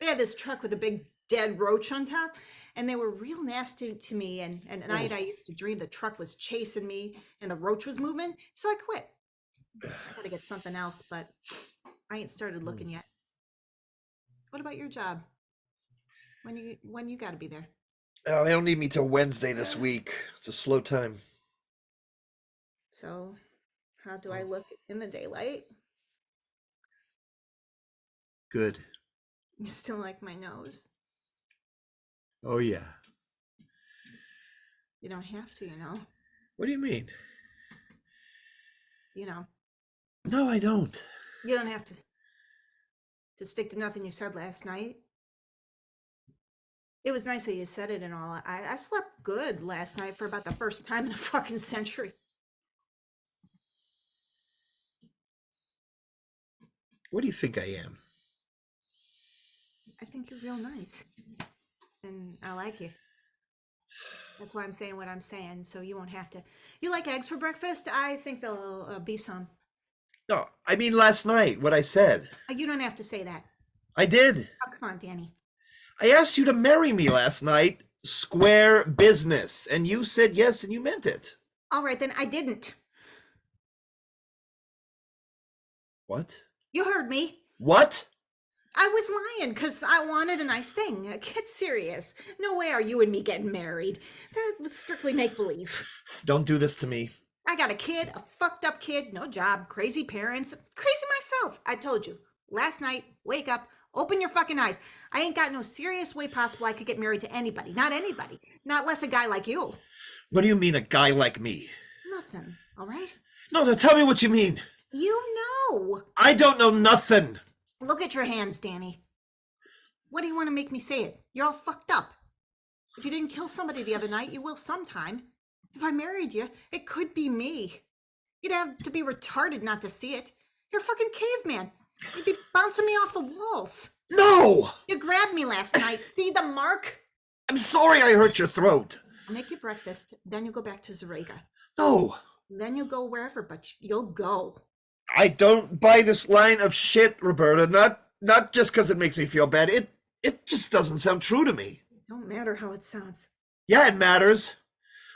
They had this truck with a big dead roach on top, and they were real nasty to me. And at night, I used to dream the truck was chasing me and the roach was moving, so I quit. I gotta get something else, but I ain't started looking yet. What about your job? When you gotta be there? Oh, they don't need me till Wednesday this week. It's a slow time. So, how do I look in the daylight? Good. You still like my nose? Oh, yeah. You don't have to, you know. What do you mean? You know, No, I don't. you don't have to stick to nothing you said last night. It was nice that you said it and all. I slept good last night for about the first time in a fucking century. What do you think I am? I think you're real nice. And I like you. That's why I'm saying what I'm saying, so you won't have to. You like eggs for breakfast? I think there'll be some. No, I mean last night, what I said. You don't have to say that. I did. Oh, come on, Danny. I asked you to marry me last night, square business, and you said yes and you meant it. All right, then I didn't. What? You heard me. What? I was lying because I wanted a nice thing. Get serious. No way are you and me getting married. That was strictly make-believe. Don't do this to me. I got a kid, a fucked up kid, no job, crazy parents, crazy myself. I told you. Last night, wake up, open your fucking eyes. I ain't got no serious way possible I could get married to anybody. Not anybody. Not less a guy like you. What do you mean, a guy like me? Nothing, all right? No, now tell me what you mean. You know. I don't know nothing. Look at your hands, Danny. What do you want to make me say it? You're all fucked up. If you didn't kill somebody the other night, you will sometime. If I married you, it could be me. You'd have to be retarded not to see it. You're a fucking caveman. You'd be bouncing me off the walls. No! You grabbed me last night. See the mark? I'm sorry I hurt your throat. I'll make you breakfast, then you'll go back to Zarega. No. Then you'll go wherever, but you'll go. I don't buy this line of shit, Roberta. Not just because it makes me feel bad. It just doesn't sound true to me. Don't matter how it sounds. Yeah, it matters.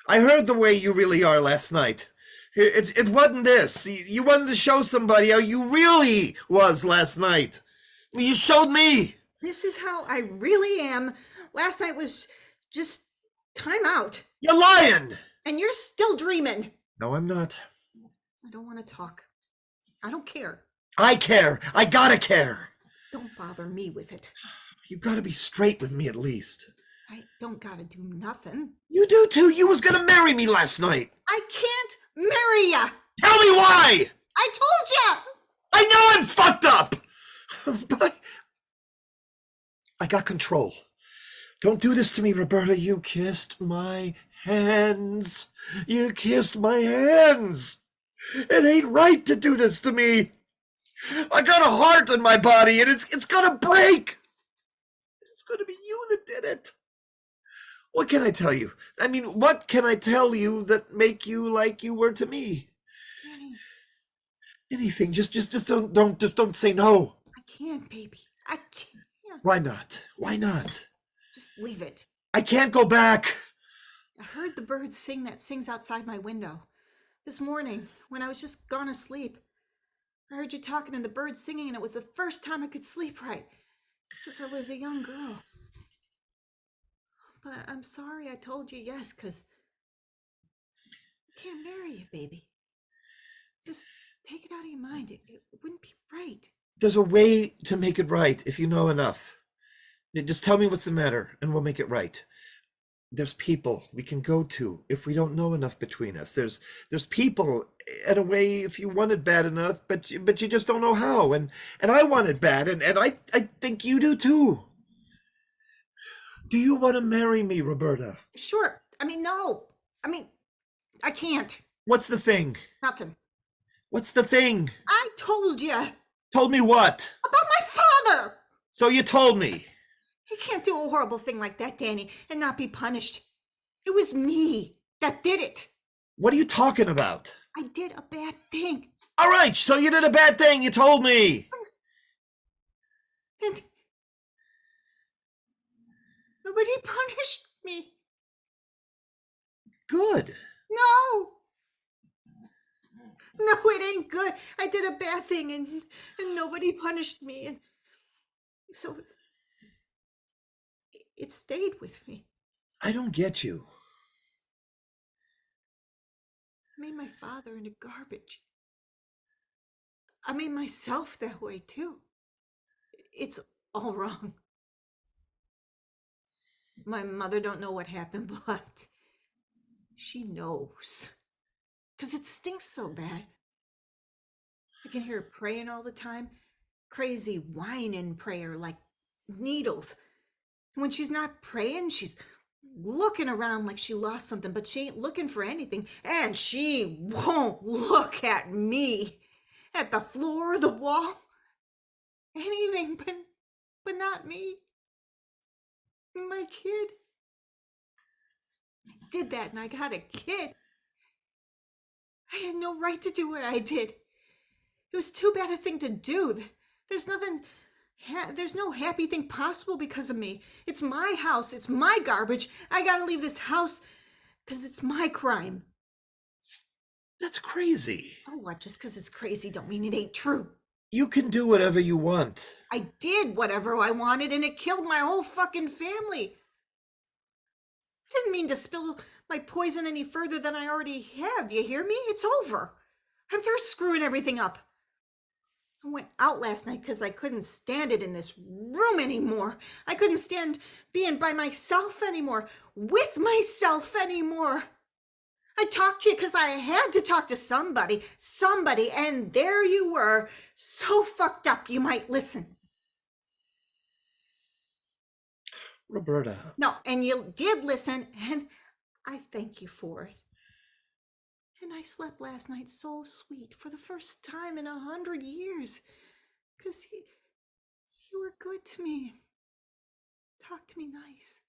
I heard the way you really are last night. It wasn't this. You wanted to show somebody how you really was last night. You showed me. This is how I really am. Last night was just time out. You're lying. And you're still dreaming. No, I'm not. I don't want to talk. I don't care. I care. I gotta care. Don't bother me with it. You gotta be straight with me at least. I don't gotta do nothing. You do too. You was gonna marry me last night. I can't marry ya. Tell me why. I told ya. I know I'm fucked up. But I got control. Don't do this to me, Roberta. You kissed my hands. You kissed my hands. It ain't right to do this to me. I got a heart in my body, and it's gonna break. It's gonna be you that did it. What can I tell you? I mean, what can I tell you that make you like you were to me? Danny, Anything. Just don't say no. I can't, baby. I can't. Why not? Why not? Just leave it. I can't go back. I heard the birds sing that sings outside my window. This morning, when I was just gone to sleep, I heard you talking and the birds singing, and it was the first time I could sleep right since I was a young girl. But I'm sorry I told you yes, because I can't marry you, baby. Just take it out of your mind. It wouldn't be right. There's a way to make it right if you know enough. Just tell me what's the matter, and we'll make it right. There's people we can go to if we don't know enough between us. There's people, in a way, if you want it bad enough, but you just don't know how. And I want it bad, and I think you do too. Do you want to marry me, Roberta? Sure. I mean, no. I mean, I can't. What's the thing? Nothing. What's the thing? I told you. Told me what? About my father. So you told me. You can't do a horrible thing like that, Danny, and not be punished. It was me that did it. What are you talking about? I did a bad thing. All right, so you did a bad thing. You told me. And nobody punished me. Good. No. No, it ain't good. I did a bad thing and nobody punished me. And so it stayed with me. I don't get you. I made my father into garbage. I made myself that way too. It's all wrong. My mother don't know what happened, but she knows. 'Cause it stinks so bad. I can hear her praying all the time. Crazy whining prayer like needles. And when she's not praying, she's looking around like she lost something, but she ain't looking for anything. And she won't look at me, at the floor, the wall, anything but not me. My kid. I did that and I got a kid. I had no right to do what I did. It was too bad a thing to do. There's nothing, there's no happy thing possible because of me. It's my house. It's my garbage. I gotta leave this house because it's my crime. That's crazy. Oh, what? Just because it's crazy don't mean it ain't true. You can do whatever you want. I did whatever I wanted and it killed my whole fucking family. I didn't mean to spill my poison any further than I already have. You hear me? It's over. I'm through screwing everything up. I went out last night because I couldn't stand it in this room anymore. I couldn't stand being by myself anymore, with myself anymore. I talked to you because I had to talk to somebody, and there you were, so fucked up you might listen. Roberta. No, and you did listen, and I thank you for it. And I slept last night so sweet for the first time in 100 years. Because you were good to me. Talk to me nice.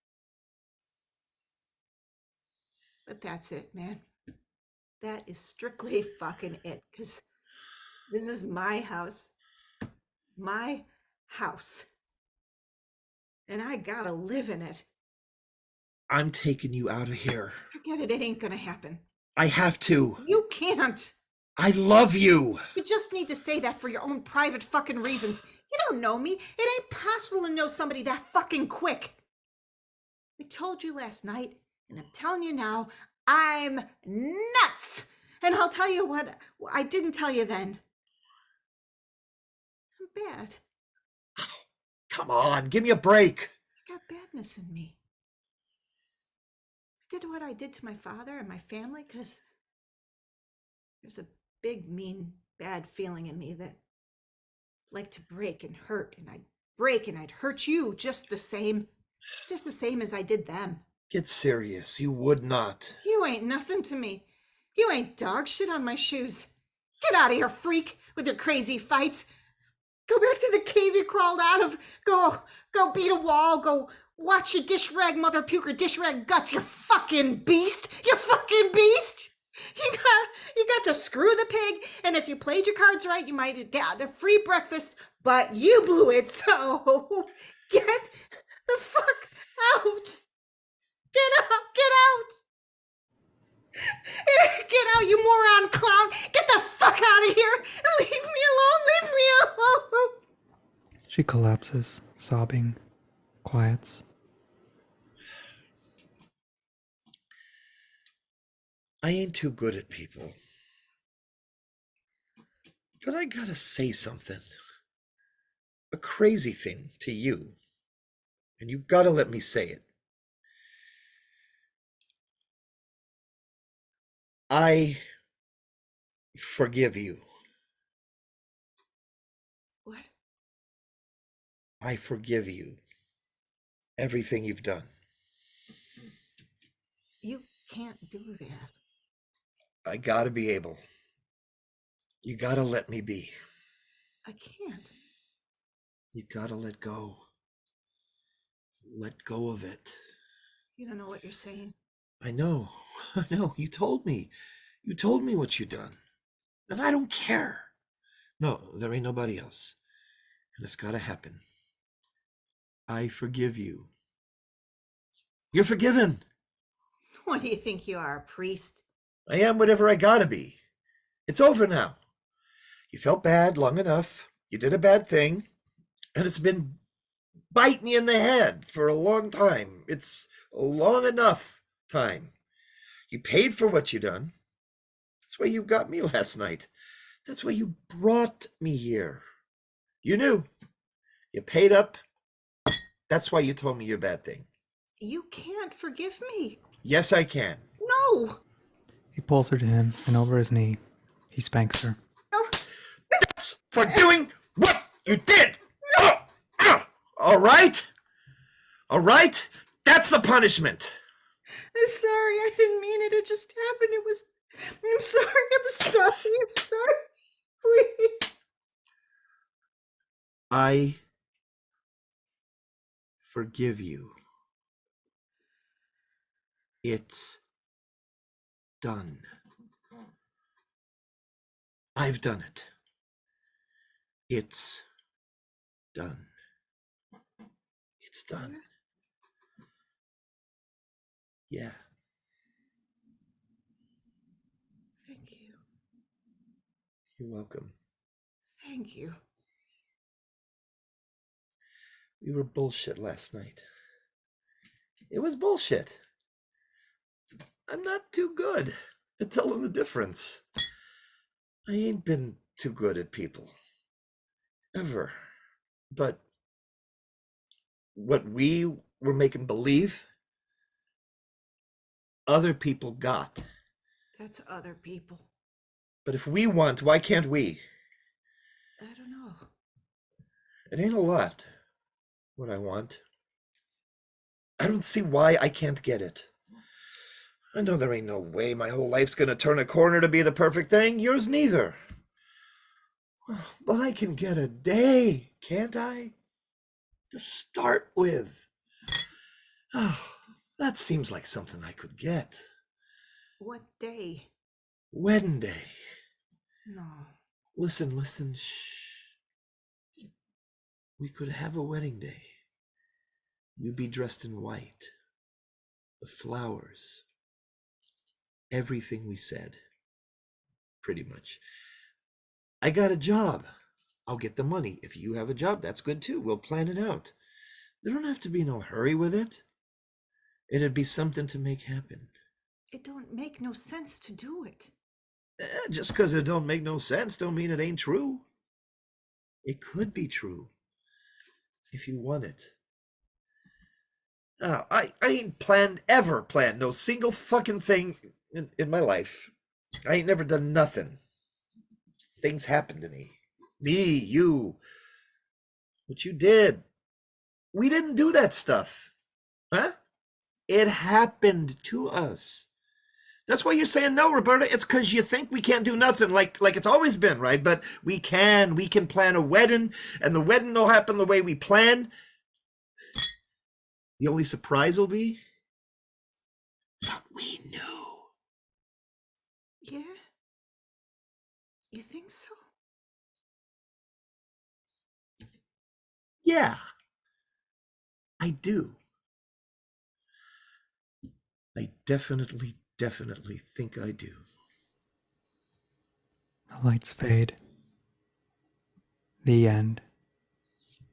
But that's it, man. That is strictly fucking it. Because this is my house. My house. And I gotta live in it. I'm taking you out of here. Forget it, it ain't gonna happen. I have to. You can't. I love you. You just need to say that for your own private fucking reasons. You don't know me. It ain't possible to know somebody that fucking quick. I told you last night, and I'm telling you now, I'm nuts. And I'll tell you what I didn't tell you then. I'm bad. Come on, give me a break. I got badness in me. I did what I did to my father and my family because there's a big, mean, bad feeling in me that liked to break and hurt, and I'd break and I'd hurt you just the same as I did them. Get serious. You would not. You ain't nothing to me. You ain't dog shit on my shoes. Get out of here, freak, with your crazy fights. Go back to the cave you crawled out of. Go beat a wall. Go watch your dish rag mother puke her dish rag guts, you fucking beast. You fucking beast. You got to screw the pig, and if you played your cards right, you might have got a free breakfast, but you blew it, so get the fuck out. Get out. Get out, you moron clown. Get the fuck out of here. Leave me alone. She collapses, sobbing, quiets. I ain't too good at people. But I gotta say something. A crazy thing to you. And you gotta let me say it. I forgive you. What? I forgive you. Everything you've done. You can't do that. I gotta be able. You gotta let me be. I can't. You gotta let go. Let go of it. You don't know what you're saying. I know. You told me. You told me what you done. And I don't care. No, there ain't nobody else. And it's gotta happen. I forgive you. You're forgiven. What do you think you are, a priest? I am whatever I gotta be. It's over now. You felt bad long enough. You did a bad thing. And it's been biting you in the head for a long time. It's a long enough time. You paid for what you done. That's why you got me last night. That's why you brought me here. You knew. You paid up That's why you told me your bad thing. You can't forgive me. Yes, I can. No. He pulls her to him, and over his knee, he spanks her. No. For doing what you did. All right? All right? That's the punishment. I'm sorry. I didn't mean it. It just happened. I'm sorry. I'm sorry. I'm sorry. Please. I forgive you. It's done. I've done it. It's done. It's done. Yeah. Thank you. You're welcome. Thank you. We were bullshit last night. It was bullshit. I'm not too good at telling the difference. I ain't been too good at people. Ever. But what we were making believe, other people got. That's other people. But if we want, why can't we? I don't know. It ain't a lot, what I want. I don't see why I can't get it. I know there ain't no way my whole life's gonna turn a corner to be the perfect thing. Yours neither. But I can get a day, can't I? To start with. Oh, that seems like something I could get. What day? Wedding day. No. Listen, shh. We could have a wedding day. You'd be dressed in white. The flowers. Everything we said. Pretty much. I got a job. I'll get the money. If you have a job, that's good too. We'll plan it out. There don't have to be no hurry with it. It'd be something to make happen. It don't make no sense to do it. Just because it don't make no sense don't mean it ain't true. It could be true. If you want it. I ain't ever planned no single fucking thing in my life. I ain't never done nothing. Things happen to me. Me, you. What you did. We didn't do that stuff. Huh? It happened to us. That's why you're saying no, Roberta. It's because you think we can't do nothing like it's always been, right? But we can. We can plan a wedding, and the wedding will happen the way we plan. The only surprise will be that we knew. Yeah? You think so? Yeah, I do. I definitely think I do. The lights fade. The end.